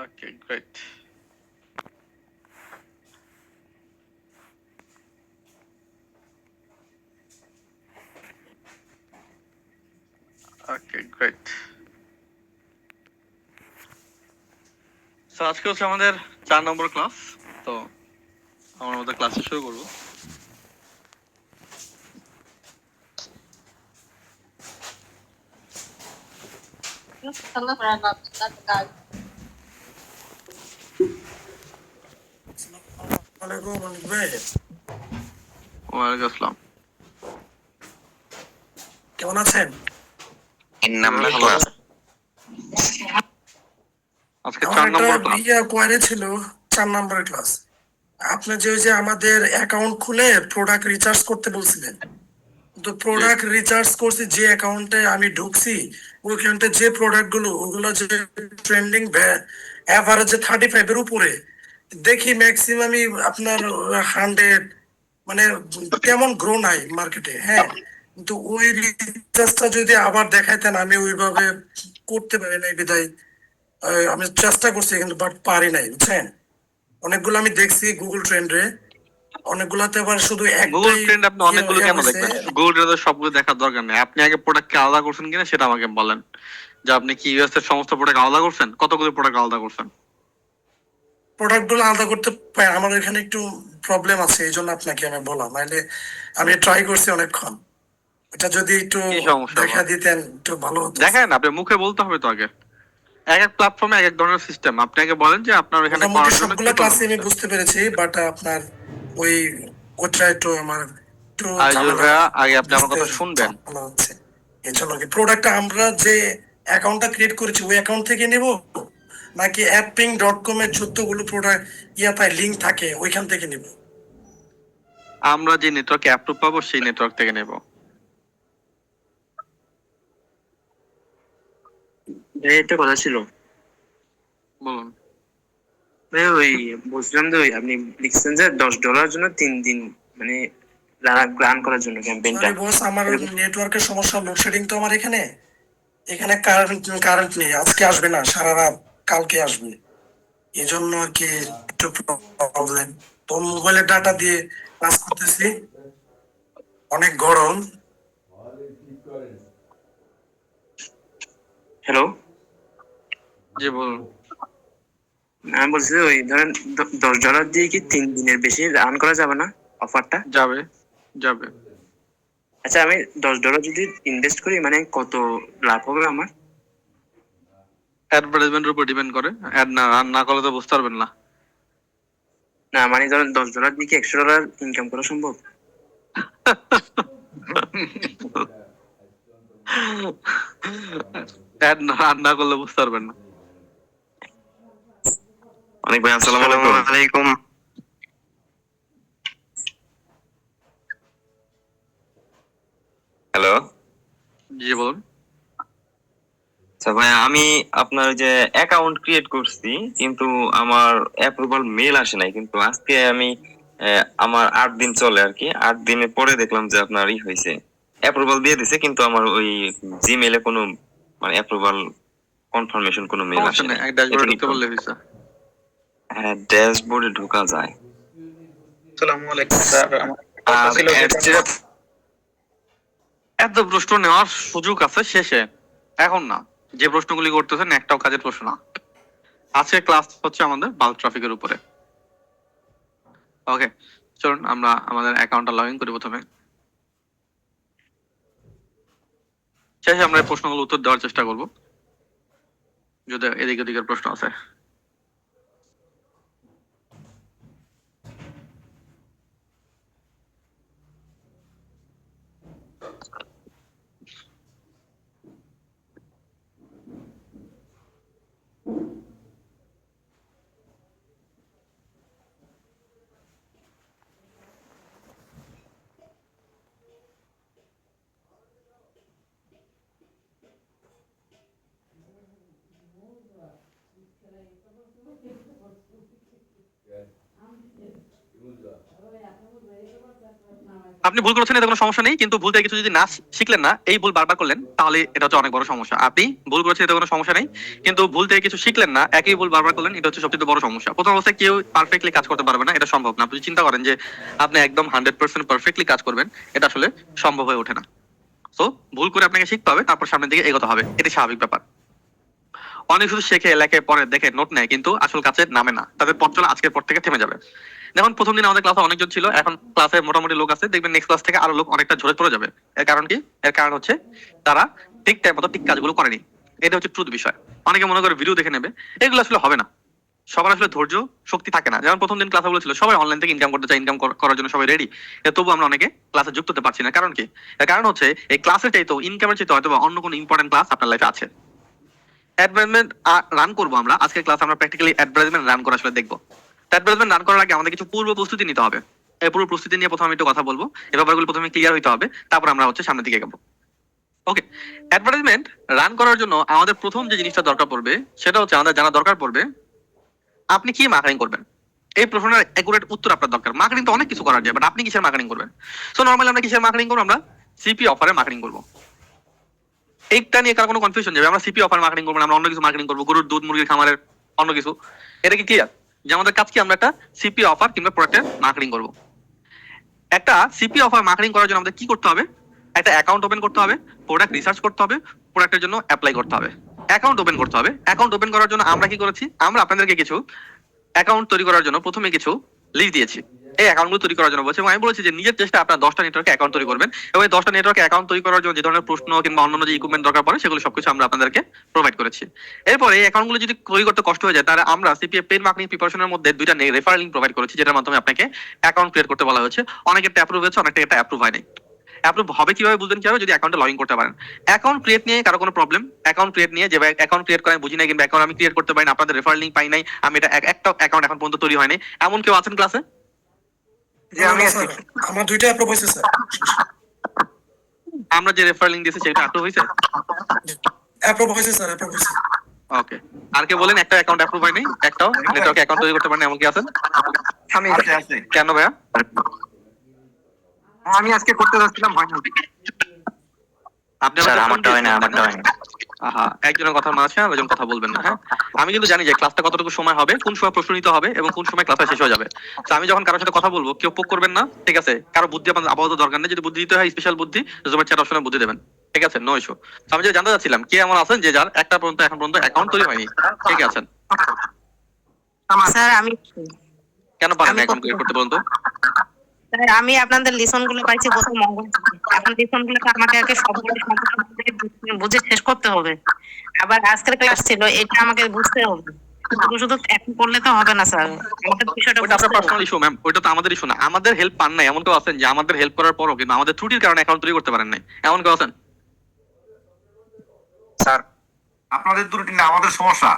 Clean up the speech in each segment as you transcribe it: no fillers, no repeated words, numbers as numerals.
Okay, great. Okay, great. So আজকে হচ্ছে আমাদের 4 নম্বর ক্লাস। তো আমরা আমাদের ক্লাসে শুরু করব। ওয়ালাইকুম আসসালাম। কেমন আছেন? আজকে আমার 4 একটা নম্বর ক্লাস। কোয়ারি ছিল, 4 নম্বরের ক্লাস। আপনি যে আমাদের অ্যাকাউন্ট খুলে প্রোডাক্ট রিচার্জ করতে বলছিলেন, তো প্রোডাক্ট রিচার্জ করছি যে অ্যাকাউন্টে আমি ঢুকছি, ওইখানটা যে প্রোডাক্ট গুলো ওগুলো যে ট্রেন্ডিং অ্যাভারেজে 35-এর উপরে দেখি, ম্যাক্সিমামই আপনার 100, মানে তেমন গ্রো নাই মার্কেটে। হ্যাঁ, কিন্তু ওই রিচার্জটা যদি আবার দেখাইতেন, আমি ওইভাবে করতে পারি নাই বিদায় আমি চেষ্টা করছি কিন্তু বাট পারি নাই, বুঝছেন? অনেকগুলো আমি দেখছি গুগল ট্রেন্ডে, অনেকগুলাতে আবার শুধু গুগল একটাই ট্রেন্ড আপনি অনেকগুলো কেন হয়েছে। দেখবেন? গুগল ট্রেন্ডে সবগুলো দেখার দরকার নেই। আপনি আগে প্রোডাক্টকে আলাদা করছেন কিনা সেটা আমাকে বলেন, যে আপনি কি ইউএস এর সমস্ত প্রোডাক্ট আলাদা করছেন, কতগুলো প্রোডাক্ট আলাদা করছেন? প্রোডাক্টগুলো আলাদা করতে আমার এখানে একটু প্রবলেম আছে, এই জন্য আপনাকে আমি বললাম, নাহলে আমি ট্রাই করছি অনেকক্ষণ। এটা যদি একটু কি সমস্যা দেখা আবার? দিতেন একটু ভালো হতো। দেখেন, আপনি মুখে বলতে হবে তো আগে। এক এক প্ল্যাটফর্মে এক এক ধরনের সিস্টেম। আপনি আগে বলেন যে আপনার এখানে মোটামুটি করার জন্য কি সবগুলা প্রবলেম ক্লাসে আমি হচ্ছে। বুঝতে পেরেছি, বাট আপনার ওই ওটা একটু আমার একটু আইজুল ঝামেলা, ভাইয়া, আগে আপনি আমার বুঝতে কথা শুনবেন। ঝামেলা হচ্ছে। এই জন্য কি প্রোডাক্টটা আমরা যে অ্যাকাউন্টটা ক্রিয়েট করেছি ওই অ্যাকাউন্ট থেকে নেব, নাকি apping.com এর যতগুলো প্রোডাক্ট পায় লিঙ্ক থাকে ওইখান থেকে নেব? আমরা যে নেটওয়ার্কে অ্যাপ্রুভ পাবো সেই নেটওয়ার্ক থেকে নেব। একটা কথা ছিল। বলুন। ওই বলছিলাম যে ওই আপনি লিখছেন যে $10 জন্য 3 দিন মানে রান করার জন্য ক্যাম্পেইনটা। সরি বস, আমার নেটওয়ার্কের সমস্যা, লোডশেডিং তো আমার এখানে। এখানে কারেন্ট নেই, আজকে আসবে না, সারা রাত কালকে আসবে। এই জন্য আর কি একটু প্রবলেম। তো মোবাইলের ডাটা দিয়ে কাজ করতেছি, অনেক গরম। হ্যালো, জি বলুন। আমি বলছি যে ওই ধরেন $10 দিয়ে কি 3 দিনের বেশি রান করা যাবে না অফারটা? যাবে, যাবে। আচ্ছা, আমি $10 যদি ইনভেস্ট করি মানে কত লাভ হবে আমার? অ্যাডভার্টাইজমেন্টের উপর ডিপেন্ড করে। অ্যাড না রান না করলে তো বুঝতে পারবেন না। না মানে ধরেন $10 দিয়ে কি $100 ইনকাম করা সম্ভব? অ্যাড না রান না করলে বুঝতে পারবেন না। অনেক ভাই, আসসালামু আলাইকুম। হ্যালো। জি বলুন। আচ্ছা ভাই, আমি আপনার যে অ্যাকাউন্ট ক্রিয়েট করছি কিন্তু আমার অ্যাপ্রুভাল মেল আসে নাই, কিন্তু আজকে আমি আমার 8 দিন চলে আর কি, 8 দিনের পরে দেখলাম যে আপনার হয়েছে, অ্যাপ্রুভাল দিয়ে দিছে, কিন্তু আমার ওই জিমেলে কোনো মানে অ্যাপ্রুভাল কনফার্মেশন কোনো মেল সমস্যা আসে নেই, নাই। এক ড্যাশবোর্ডে এখন ঢুকতে বললে হয়েছে। হ্যাঁ, ড্যাশবোর্ডে ঢোকা যায়। আসসালামু আলাইকুম স্যার, আমার কথা ছিল এত প্রশ্ন নেওয়ার সুযোগ আছে শেষে, এখন না। যে প্রশ্নগুলি করতেছেন একটাও কাজের প্রশ্ন না। আজকের ক্লাস হচ্ছে আমাদের বাল্ক ট্রাফিকের উপরে। ওকে, চলুন আমরা আমাদের অ্যাকাউন্টটা লগ ইন করি প্রথমে। শেষে আমরা এই প্রশ্নগুলো উত্তর দেওয়ার চেষ্টা করব, যদি এদিক ওদিকের প্রশ্ন আছে। আপনি ভুল করেছেন, এটা কোনো সমস্যা নেই, কিন্তু ভুল থেকে কিছু যদি না শিখলেন না, এই ভুল বারবার করলেন, তাহলে এটা হচ্ছে অনেক বড় সমস্যা। আপনি ভুল করেছেন, এটা কোনো সমস্যা নেই, কিন্তু ভুল থেকে কিছু শিখলেন না, একই ভুল বারবার করলেন, এটা হচ্ছে সবচেয়ে বড় সমস্যা। প্রথম অবস্থায় কেউ পারফেক্টলি কাজ করতে পারবে না, এটা সম্ভব না। আপনি চিন্তা করেন যে আপনি একদম 100% পারফেক্টলি কাজ করবেন, এটা আসলে সম্ভব হয়ে ওঠে না। তো ভুল করে আপনাকে শিখতে হবে, তারপর সামনের দিকে এগোতে হবে, এটা স্বাভাবিক ব্যাপার। অনেক শুধু শেখে, লেখে, পড়ে, দেখে, নোট নেয়, কিন্তু আসল কাছে নামে না। তাদের পথ চলা আজকের পর থেকে থেমে যাবে। দেখুন, প্রথম দিন আমাদের ক্লাসে অনেকজন ছিল, এখন ক্লাসে মোটামুটি লোক আছে, দেখবেন নেক্সট ক্লাস থেকে আরো লোক অনেকটা ঝরে পড়ে যাবে। এর কারণ কি? এর কারণ হচ্ছে তারা ঠিক টাইম মতো ঠিক কাজগুলো করেনি। এটা হচ্ছে ট্রুথ বিষয়। অনেকে মনে করে ভিডিও দেখে নেবে, এগুলো আসলে হবে না। সবার আসলে ধৈর্য শক্তি থাকে না। যেমন প্রথম দিন ক্লাসে বলেছিল সবাই অনলাইন থেকে ইনকাম করতে চায়, ইনকাম করার জন্য সবাই রেডি, তবু আমরা অনেকে ক্লাসে যুক্ত হতে পারছি না। কারণ কি? এর কারণ হচ্ছে এই ক্লাসের চাইতেও, ইনকামের চাইতে হয়তো অন্য কোনো ইম্পর্টেন্ট ক্লাস আপনার লাইফে আছে। অ্যাডভার্টাইজমেন্ট রান করবো আমরা আজকের ক্লাস, আমরা প্র্যাকটিক্যালি অ্যাডভার্টাইজমেন্ট রান করা আসলে দেখবো। অ্যাডভার্টাইজমেন্ট রান করার আগে আমাদের কিছু পূর্ব প্রস্তুতি নিতে হবে। এই পূর্ব প্রস্তুতি নিয়ে প্রথমে একটু কথা বলবো, এই ব্যাপারগুলো প্রথমে ক্লিয়ার হইতে হবে, তারপর আমরা হচ্ছে সামনের দিকে এগোবো। ওকে, অ্যাডভার্টাইজমেন্ট রান করার জন্য আমাদের প্রথম যে জিনিসটা দরকার পড়বে, সেটা হচ্ছে আমাদের জানা দরকার পড়বে আপনি কি মার্কেটিং করবেন। এই প্রশ্নের একুরেট উত্তর আপনার দরকার। মার্কেটিং তো অনেক কিছু করা যায়, বাট আপনি কিসের মার্কেটিং করবেন? সো নরমালি আমরা কিসের মার্কেটিং করবো? আমরা সিপি অফারের মার্কেটিং করবো। এইটা নিয়ে কারো কোনো কনফিউশন যাবে? আমরা সিপি অফার মার্কেটিং করবো না, আমরা অন্য কিছু মার্কেটিং করবো, গরুর দুধ, মুরগির খামারের অন্য কিছু। এটা কি ক্লিয়ার যে আমাদের কাজ কি? আমরা একটা সিপি অফার কিংবা প্রোডাক্টের মার্কেটিং করবো। একটা সিপি অফার মার্কেটিং করার জন্য আমাদের কি করতে হবে? একটা অ্যাকাউন্ট ওপেন করতে হবে, প্রোডাক্ট রিসার্চ করতে হবে, প্রোডাক্টের জন্য অ্যাপ্লাই করতে হবে, অ্যাকাউন্ট ওপেন করতে হবে। অ্যাকাউন্ট ওপেন করার জন্য আমরা কি করেছি? আমরা আপনাদেরকে কিছু অ্যাকাউন্ট তৈরি করার জন্য প্রথমে কিছু লিস্ট দিয়েছি। এই অ্যাকাউন্টগুলো তৈরি করার জন্য বলছি, এবং আমি বলেছি যে নিজের চেষ্টা আপনার 10টা নেটওয়ার্কে অ্যাকাউন্ট তৈরি করবেন, এবং এই 10টা নেটওয়ার্কে অ্যাকাউন্ট তৈরি করার জন্য যে ধরনের প্রশ্ন কিংবা অন্যান্য যে ইকুইপমেন্ট দরকার পড়ে, সেগুলো সবকিছু আমরা আপনাদেরকে প্রোভাইড করেছি। এরপরে এই অ্যাকাউন্টগুলো যদি তৈরি করতে কষ্ট হয়ে যায়, তাহলে আমরা সিপিএ পেইড মার্কেটিং প্রিপারেশনের মধ্যে দুইটা রেফারেল লিংক প্রোভাইড করেছি, যেটার মাধ্যমে আপনাকে অ্যাকাউন্ট ক্রিয়েট করতে বলা হয়েছে। অনেকেরটা অ্যাপ্রুভ হয়েছে, অনেকটা অ্যাপ্রুভ হয়নি। অ্যাপ্রুভ হবে কিভাবে বুঝবেন? কিভাবে? যদি অ্যাকাউন্টে লগ ইন করতে পারেন। অ্যাকাউন্ট ক্রিয়েট নিয়ে কারো কোনো প্রবলেম? অ্যাকাউন্ট ক্রিয়েট নিয়ে যে অ্যাকাউন্ট ক্রিয়েট করা বুঝি নাই, কিংবা অ্যাকাউন্ট আমি ক্রিয়েট করতে পারি না, আপনাদের রেফারেল লিংক পাই নাই, আমি এটা একটা অ্যাকাউন্ট এখন পর্যন্ত তৈরি হয়নি, এমন কেউ আছেন ক্লাসে? আমার দুইটা অ্যাপ্রুভ হয়েছে স্যার। আমরা যে রেফারেল লিংক দিয়েছি সেটা অ্যাপ্রুভ হয়েছে? অ্যাপ্রুভ হয়েছে স্যার, অ্যাপ্রুভ হয়েছে। ওকে, আর কে বলেন একটা অ্যাকাউন্ট অ্যাপ্রুভ হয়নি? একটাও নেটওয়ার্ক অ্যাকাউন্ট তৈরি করতে পারেন এমন কি আছেন? আমি আছি। কেন ভাইয়া? আমি আজকে করতে যাচ্ছিলাম, হয় না। আপনি স্যার আমাকে আমারটা হয় না, আমারটা হয় না। আহা, একজনের কথা মাঝে আরেকজন কথা বলবেন না, হ্যাঁ? আমি কিন্তু জানি যে ক্লাসটা কতটুকু সময় হবে, কোন সময় প্রশ্ন নিতে হবে, এবং কোন সময় ক্লাসটা শেষ হয়ে যাবে। তো আমি যখন কারোর সাথে কথা বলবো, কেউ পোক করবেন না, ঠিক আছে? কারো বুদ্ধি আপনার আপাতত দরকার নেই। যদি বুদ্ধি দিতে হয়, স্পেশাল বুদ্ধি, জুমের চ্যাট অপশনে বুদ্ধি দেবেন, ঠিক আছে? No issue. তো আমি যে জানতে চাচ্ছিলাম, কে এমন আছেন যে যার একটা পর্যন্ত এখন পর্যন্ত অ্যাকাউন্ট তৈরি হয়নি? কে কে আছেন? স্যার আমি কেন পারেন অ্যাকাউন্ট ক্রিয়েট করতে বলুন তো? স্যার আমি আপনাদের লিসন গুলো পাইছি গত মঙ্গল থেকে। এখন লিসন গুলোকে আমাকে আগে সবগুলো সম্পূর্ণ বুঝে শেষ করতে হবে। আবার আজকের ক্লাস ছিল, এটা আমাকে বুঝতে হবে। শুধু শুধু এখন করলে তো হবে না স্যার, আমাকে বিষয়টা ওটা আপনার বুঝতে হবে। পার্সোনাল ইস্যু ম্যাম, ওটা তো আমাদের ইস্যু না। আমাদের হেল্প পান নাই এমন কেউ আছেন যে আমাদের হেল্প করার পরও কিন্তু আমাদের ত্রুটির কারণে অ্যাকাউন্ট তৈরি করতে পারেন নাই? এমন কেউ আছেন? স্যার আপনাদের ত্রুটি না, আমাদের সমস্যা।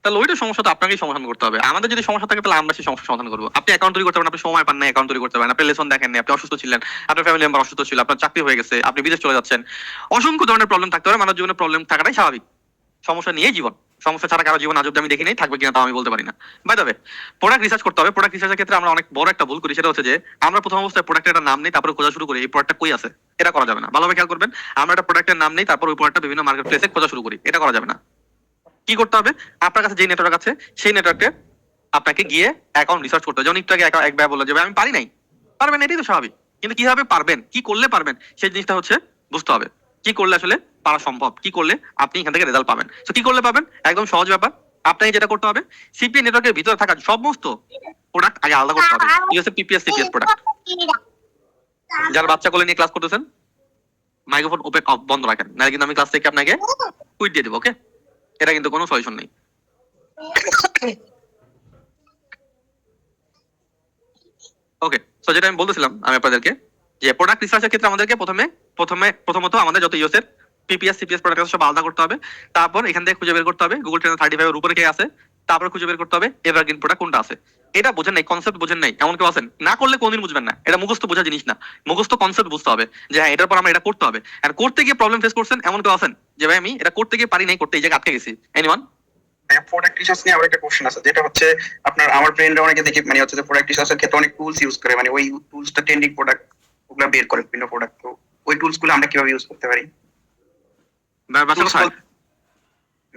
তাহলে ওইটা সমস্যা তো আপনাকেই সমাধান করতে হবে। আমাদের যদি সমস্যা থাকে, তাহলে আমরা সেই সমস্যা সমাধান করবো। আপনি অ্যাকাউন্ট তৈরি করতে পারেন, আপনি সময় পান না অ্যাকাউন্ট তৈরি করতে পারেন, আপনি লেসন দেখেন না, আপনি অসুস্থ ছিলেন, আপনার ফ্যামিলি মেম্বার অসুস্থ ছিল, আপনার চাকরি হয়ে গেছে, আপনি বিদেশ চলে যাচ্ছেন, অসংখ্য ধরনের প্রবলেম থাকতে পারে। মানুষ জীবনে প্রবলেম থাকাটাই স্বাভাবিক। সমস্যা নিয়েই জীবন। সমস্যা ছাড়া কারো জীবন আজ অব্দি আমি দেখি নাই, থাকবে কিনা তাও আমি বলতে পারি না। By the way, product research করতে হবে। প্রোডাক্ট রিসার্চের ক্ষেত্রে আমরা অনেক বড় একটা ভুল করি, সেটা হচ্ছে যে আমরা প্রথম অবস্থায় প্রোডাক্টের একটা নাম নেই, তারপরে খোঁজা শুরু করি এই প্রোডাক্টটা কই আছে। এটা করা যাবে না, ভালোভাবে খেয়াল করবেন। আমরা একটা প্রোডাক্টের নাম নেই, তারপর ওই প্রোডাক্টটা বিভিন্ন মার্কেট প্লেসে খোঁজা শুরু করি, এটা করা যাবে না। কি করতে হবে? আপনার কাছে যে নেটওয়ার্ক আছে, সেই নেটওয়ার্কে আপনাকে গিয়ে অ্যাকাউন্ট রিসার্চ করতে হবে। যেমন একটু আগে এক ভাই বললো যে ভাই আমি পারি নাই। পারবেন, এটাই তো স্বাভাবিক, কিন্তু কিভাবে পারবেন, কি করলে পারবেন, সেই জিনিসটা হচ্ছে বুঝতে হবে। কি করলে আসলে পারা সম্ভব, কি করলে আপনি এখান থেকে রেজাল্ট পাবেন। তো কি করলে পাবেন? একদম সহজ ব্যাপার। আপনাকে যেটা করতে হবে, সিপিএ নেটওয়ার্কের ভিতরে থাকা সমস্ত প্রোডাক্ট আগে আলাদা করতে হবে। এই হচ্ছে পিপিএস সিপিএস প্রোডাক্ট। যারা বাচ্চা কোলে নিয়ে ক্লাস করতেছেন, মাইক্রোফোন ওপেন অফ বন্ধ রাখেন, নাহলে কিন্তু আমি ক্লাস থেকে আপনাকে কুইট দিয়ে দেবো। ওকে, এটা কিন্তু কোনো সলিউশন নেই। ওকে, সো যেটা আমি বলতেছিলাম আমি আপনাদেরকে, যে প্রোডাক্ট রিসার্চের ক্ষেত্রে আমাদেরকে প্রথমত আমাদের যত ইউএসের পিপিএস সিপিএস প্রোডাক্ট আছে সব আলাদা করতে হবে। তারপর এখান থেকে খুঁজে বের করতে হবে গুগল ট্রেন্ড 35 এর উপরে কে আছে। তারপর খুঁজে বের করতে হবে এভারগ্রিন প্রোডাক্ট কোনটা আছে। এটা বোঝেন নাই, কনসেপ্ট বোঝেন নাই এমন কেউ আছেন? না করলে কোনদিন বুঝবেন না। এটা মুখস্থ বোঝা জিনিস না, মুখস্থ কনসেপ্ট বুঝতে হবে যে হ্যাঁ এটার পর আমরা এটা করতে হবে। আর করতে গিয়ে প্রবলেম ফেস করছেন এমন কেউ আছেন যে ভাই আমি এটা করতে গিয়ে পারি নাই, করতে এই জায়গায় আটকে গেছি? এনিওয়ান? প্রোডাক্ট রিসার্চ নিয়ে আমার একটা কোশ্চেন আছে, যেটা হচ্ছে আপনার আমার ফ্রেন্ডরা অনেকে দেখি মানে হচ্ছে যে প্রোডাক্ট রিসার্চের ক্ষেত্রে অনেক টুলস ইউজ করে, মানে ওই টুলসটা ট্রেন্ডিং প্রোডাক্ট ওগুলা বের করে বিভিন্ন প্রোডাক্ট। তো ওই টুলস গুলো আমরা কিভাবে ইউজ করতে পারি? বাসা কোথায়?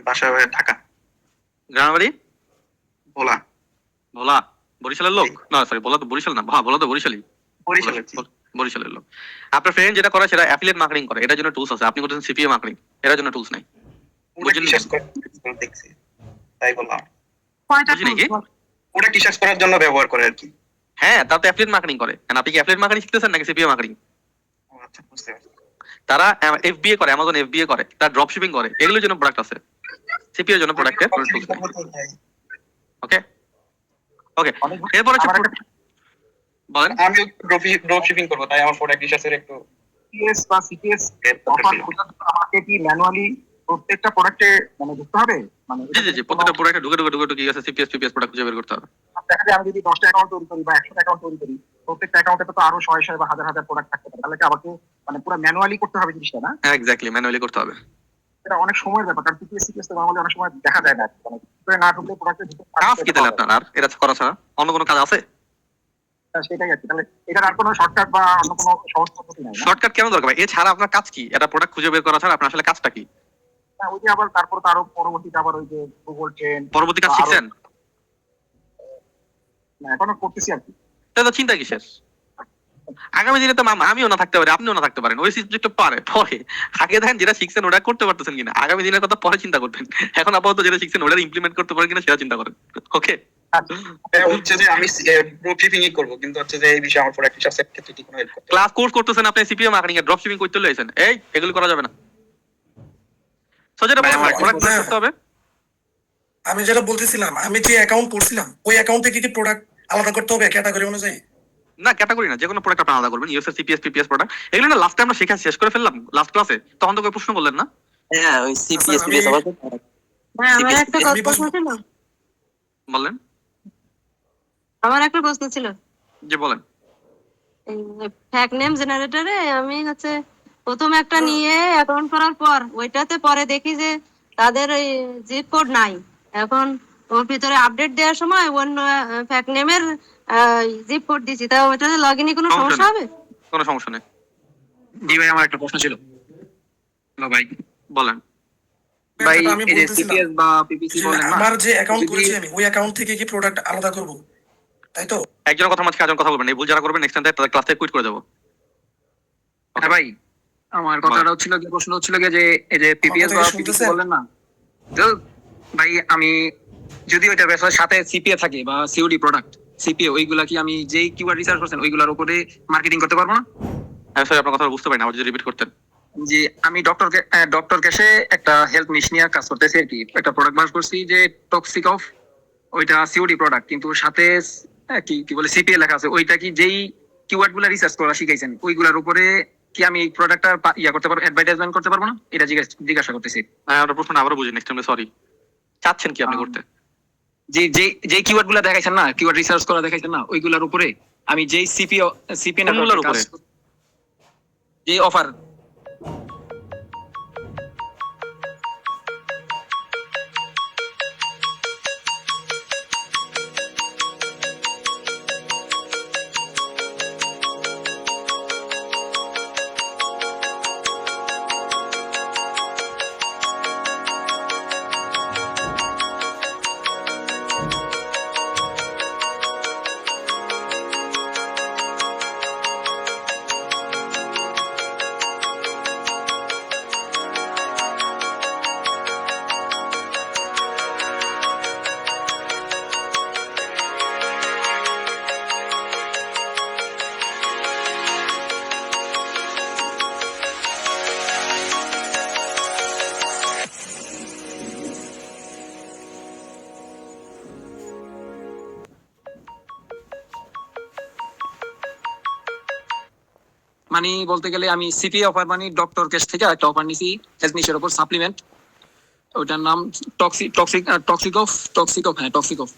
বাসা ঢাকা, গ্রামের বাড়ি? ভোলা। ভোলা? বরিশালের লোক? না সরি, ভোলা তো বরিশাল না, ভোলা তো বরিশালই। বরিশালের। বরিশালের লোক। আপনার ফ্রেন্ড যেটা করে সেটা অ্যাফিলিয়েট মার্কেটিং করে, এটার জন্য টুলস আছে। আপনি করতেছেন সিপিএ মার্কেটিং, এটার জন্য টুলস নাই। ওটা রিসার্চ করে দেখছি, তাই বললাম। কয়টা বুঝলি কি? ওটা রিসার্চ করার জন্য ব্যবহার করে আর কি। হ্যাঁ, তারা তো অ্যাফিলিয়েট মার্কেটিং করে। And আপনি কি অ্যাফিলিয়েট মার্কেটিং শিখতেছেন নাকি সিপিএ মার্কেটিং? ও আচ্ছা, বুঝতে পারছি। তারা এফবিএ করে, অ্যামাজন এফবিএ করে, তারা ড্রপ শিপিং করে, এগুলোর জন্য প্রোডাক্ট আছে। সিপিএ এর জন্য প্রোডাক্টের টুলস নাই। ওকে ওকে, এরপর হচ্ছে বলেন। আমি ড্রপ শিপিং করবো, তাই আমার প্রোডাক্ট রিসার্চের একটু সিপিএস বা সিপিএস অফার আমাকে কি ম্যানুয়ালি প্রত্যেকটা প্রোডাক্টে মানে ঢুকতে হবে? মানে জি, প্রত্যেকটা প্রোডাক্টে ঢুকে কি আছে সিপিএস পিপিএস প্রোডাক্ট খুঁজে বের করতে হবে। দেখা যায় আমি যদি 10টা অ্যাকাউন্ট তৈরি করি বা 100টা অ্যাকাউন্ট তৈরি করি, প্রত্যেকটা অ্যাকাউন্টে তো আরো 100 বা হাজার প্রোডাক্ট থাকতে পারে, তাহলে কি আমাকে মানে পুরো ম্যানুয়ালি করতে হবে জিনিসটা, না? এক্স্যাক্টলি, ম্যানুয়ালি করতে হবে। এটা অনেক সময়ের ব্যাপার, কারণ সিপিএস সিপিএস তো নরমালি অনেক সময় দেখা যায় না, মানে ভিতরে না ঢুকলে প্রোডাক্টে ঢুকতে কাজ কি তাহলে আপনার আর এটা করা ছাড়া অন্য কোনো কাজ আছে? সেটাই আর কি। তাহলে এটার আর কোনো শর্টকাট বা অন্য কোনো সহজ পদ্ধতি নাই, না? শর্টকাট কেন দরকার ভাই? এছাড়া আপনার কাজ কি? এটা প্রোডাক্ট খুঁজে বের করা ছাড়া আপনার আসলে কাজটা কি? হ্যাঁ, ওই যে আবার তারপর তো আরো পরবর্তীতে আবার ওই যে গুগল ট্রেন্ড পরবর্তী কাজ আরো- শিখছেন? এখনো করতেছি আর কি। তাহলে চিন্তা কিসের? আগামী দিনে তো আমিও না থাকতে পারি, আপনিও না থাকতে পারেন, ওই সাবজেক্টটা পরে আগে দেখেন যেটা শিখছেন ওটা করতে পারতেছেন কিনা, আগামী দিনের কথা পরে চিন্তা করবেন। এখন আপাতত যেটা শিখছেন ওটা ইমপ্লিমেন্ট করতে পারেন কিনা সেটা চিন্তা করেন। ওকে, হচ্ছে যে আমি ড্রপ শিপিং করবো, কিন্তু হচ্ছে যে এই বিষয়ে আমার প্রোডাক্ট রিসার্চের ক্ষেত্রে কি কোনো হেল্প করতে ক্লাস কোর্স করতেছেন আপনি সিপিএ মার্কেটিং এর, ড্রপ শিপিং করতে লইছেন, এই এগুলো করা যাবে না। সো যেটা ভাই, বললাম, আমার প্রোডাক্ট করতে হবে। আমি যেটা বলতেছিলাম, আমি যে অ্যাকাউন্ট করছিলাম ওই অ্যাকাউন্ট থেকে কি প্রোডাক্ট আলাদা করতে হবে ক্যাটাগরি অনুযায়ী? না, ক্যাটাগরি না, যে কোনো প্রোডাক্ট আপনি আলাদা করবেন। ইউএসএস সিপিএস পিপিএস প্রোডাক্ট এগুলো না লাস্ট টাইম আমরা শেখা শেষ করে ফেললাম লাস্ট ক্লাসে, তখন তো কেউ প্রশ্ন করলেন না। হ্যাঁ ওই সিপিএস আচ্ছা, পিপিএস আমি- আবার হ্যাঁ, আমার CPS একটা আমি প্রশ্ন ছিল। বললেন, আমার একটা প্রশ্ন ছিল। যে বলেন। ফ্যাক নেম জেনারেটরে আমি হচ্ছে প্রথম একটা নিয়ে অ্যাকাউন্ট করার পর ওইটাতে পরে দেখি যে তাদের ওই জিপ কোড নাই। এখন ওর ভিতরে আপডেট দেওয়ার সময় অন্য ফ্যাক নেমের জিপ কোড দিছি, তা ওইটাতে লগ ইনে কোনো সমস্যা হবে? কোনো সমস্যা নেই, জি ভাই, আমার একটা প্রশ্ন ছিল। হ্যালো ভাই। বলেন। ভাই, যেটা আমি এই যে বলতেছিলাম, সিপিএস বা পিপিসি যে বলেন না, আমার যে অ্যাকাউন্ট যদি- করেছি আমি ওই অ্যাকাউন্ট থেকে কি প্রোডাক্ট আলাদা করব, তাই তো? একজনের কথা মাঝখানে একজন কথা বলবেন, এই ভুল যারা করবেন নেক্সট টাইম তাদের ক্লাস থেকে কুইট করে যাবো। হ্যাঁ ভাই, আমার কথাটা হচ্ছিল কি, প্রশ্ন হচ্ছিল কি যে এই যে পিপিএস কথা বা কি পিপিসি শুনতেছেন? বললেন না, তো ভাই আমি যদি ওইটা ব্যবসার সাথে সিপিএ থাকে বা সিওডি প্রোডাক্ট সিপিএ, ওইগুলা কি আমি যেই কিওয়ার্ড রিসার্চ করছেন ওইগুলোর উপরে মার্কেটিং করতে পারবো না? হ্যাঁ স্যার, আপনার কথা বুঝতে পারি না, আবার যদি রিপিট করতেন। যে আমি ডক্টর ক্যাশে একটা হেলথ নিশ নিয়ে কাজ করতেছি আর কি, একটা প্রোডাক্ট বার করছি যে টক্সিক অফ, ওইটা সিওডি প্রোডাক্ট, কিন্তু সাথে কি কি বলে সিপিএ লেখা আছে। ওইটা কি যেই কিওয়ার্ড গুলা রিসার্চ করা শিখাইছেন ওইগুলোর উপরে কি আমি প্রোডাক্টটা ইয়া করতে পারবো, অ্যাডভার্টাইজমেন্ট করতে পারবো না? এটা জিজ্ঞাসা করতেছি। হ্যাঁ, আপনার প্রশ্নটা আবারও বুঝি নেক্সট টাইম, সরি। চাচ্ছেন কি আপনি করতে? যে যে যে কিওয়ার্ড গুলা দেখাইছেন না, কিওয়ার্ড রিসার্চ করা দেখাইছেন না, ওইগুলোর উপরে আমি যেই সিপিএ কোনগুলোর উপরে? যে অফার মানে বলতে গেলে আমি সিপি অফার মানে ডক্টর কেস থেকে একটা অফার নিছি হেলথ নিশের উপর সাপ্লিমেন্ট, ওইটার নাম টক্সিক অফ,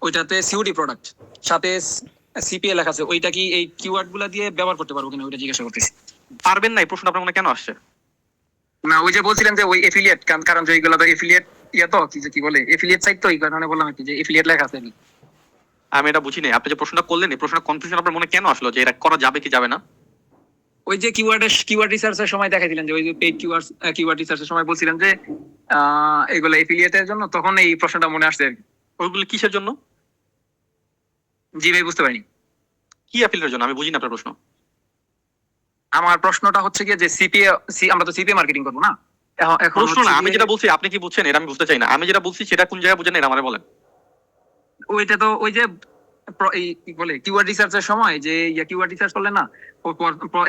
ওইটাতে সিওডি প্রোডাক্ট সাথে সিপিএ লেখা আছে। ওইটা কি এই কিওয়ার্ড গুলা দিয়ে ব্যবহার করতে পারবো কিনা ওইটা জিজ্ঞাসা করতেছি। পারবেন না, এই প্রশ্ন আপনার মনে কেন আসছে? না, ওই যে বলছিলেন যে ওই এফিলিয়েট, কারণ যে এইগুলো তো এফিলিয়েট ইয়া তো কি বলে এফিলিয়েট সাইট, তো এই কারণে বললাম আর কি যে এফিলিয়েট লেখা আছে আর কি। আমি এটা বুঝি নাই, আপনি যে প্রশ্নটা করলেন এই প্রশ্নটা কনফিউশন আপনার মনে কেন আসলো যে এটা করা যাবে কি যাবে না? ওই যে কিওয়ার্ড রিসার্চের সময় দেখাইছিলেন যে ওই যে পেইড কিওয়ার্ড রিসার্চের সময় বলছিলেন যে এগুলো এফিলিয়েটের জন্য, তখন এই প্রশ্নটা মনে আসছে আর কি। ওইগুলো কিসের জন্য? জি ভাই, বুঝতে পারিনি। কি অ্যাপিলের জন্য? আমি বুঝি না আপনার প্রশ্ন। আমার প্রশ্নটা হচ্ছে কি যে আমরা তো সিপিএ মার্কেটিং করবো না এখন প্রশ্ন হচ্ছে না, আমি যে- যেটা বলছি আপনি কি বুঝছেন এটা আমি বুঝতে চাই না। আমি যেটা বলছি সেটা কোন জায়গায় বুঝেন এটা আমারে বলেন। ওইটা তো ওই যে এই কি বলে কিওয়ার্ড রিসার্চের সময় যে কিওয়ার্ড রিসার্চ করলেন না,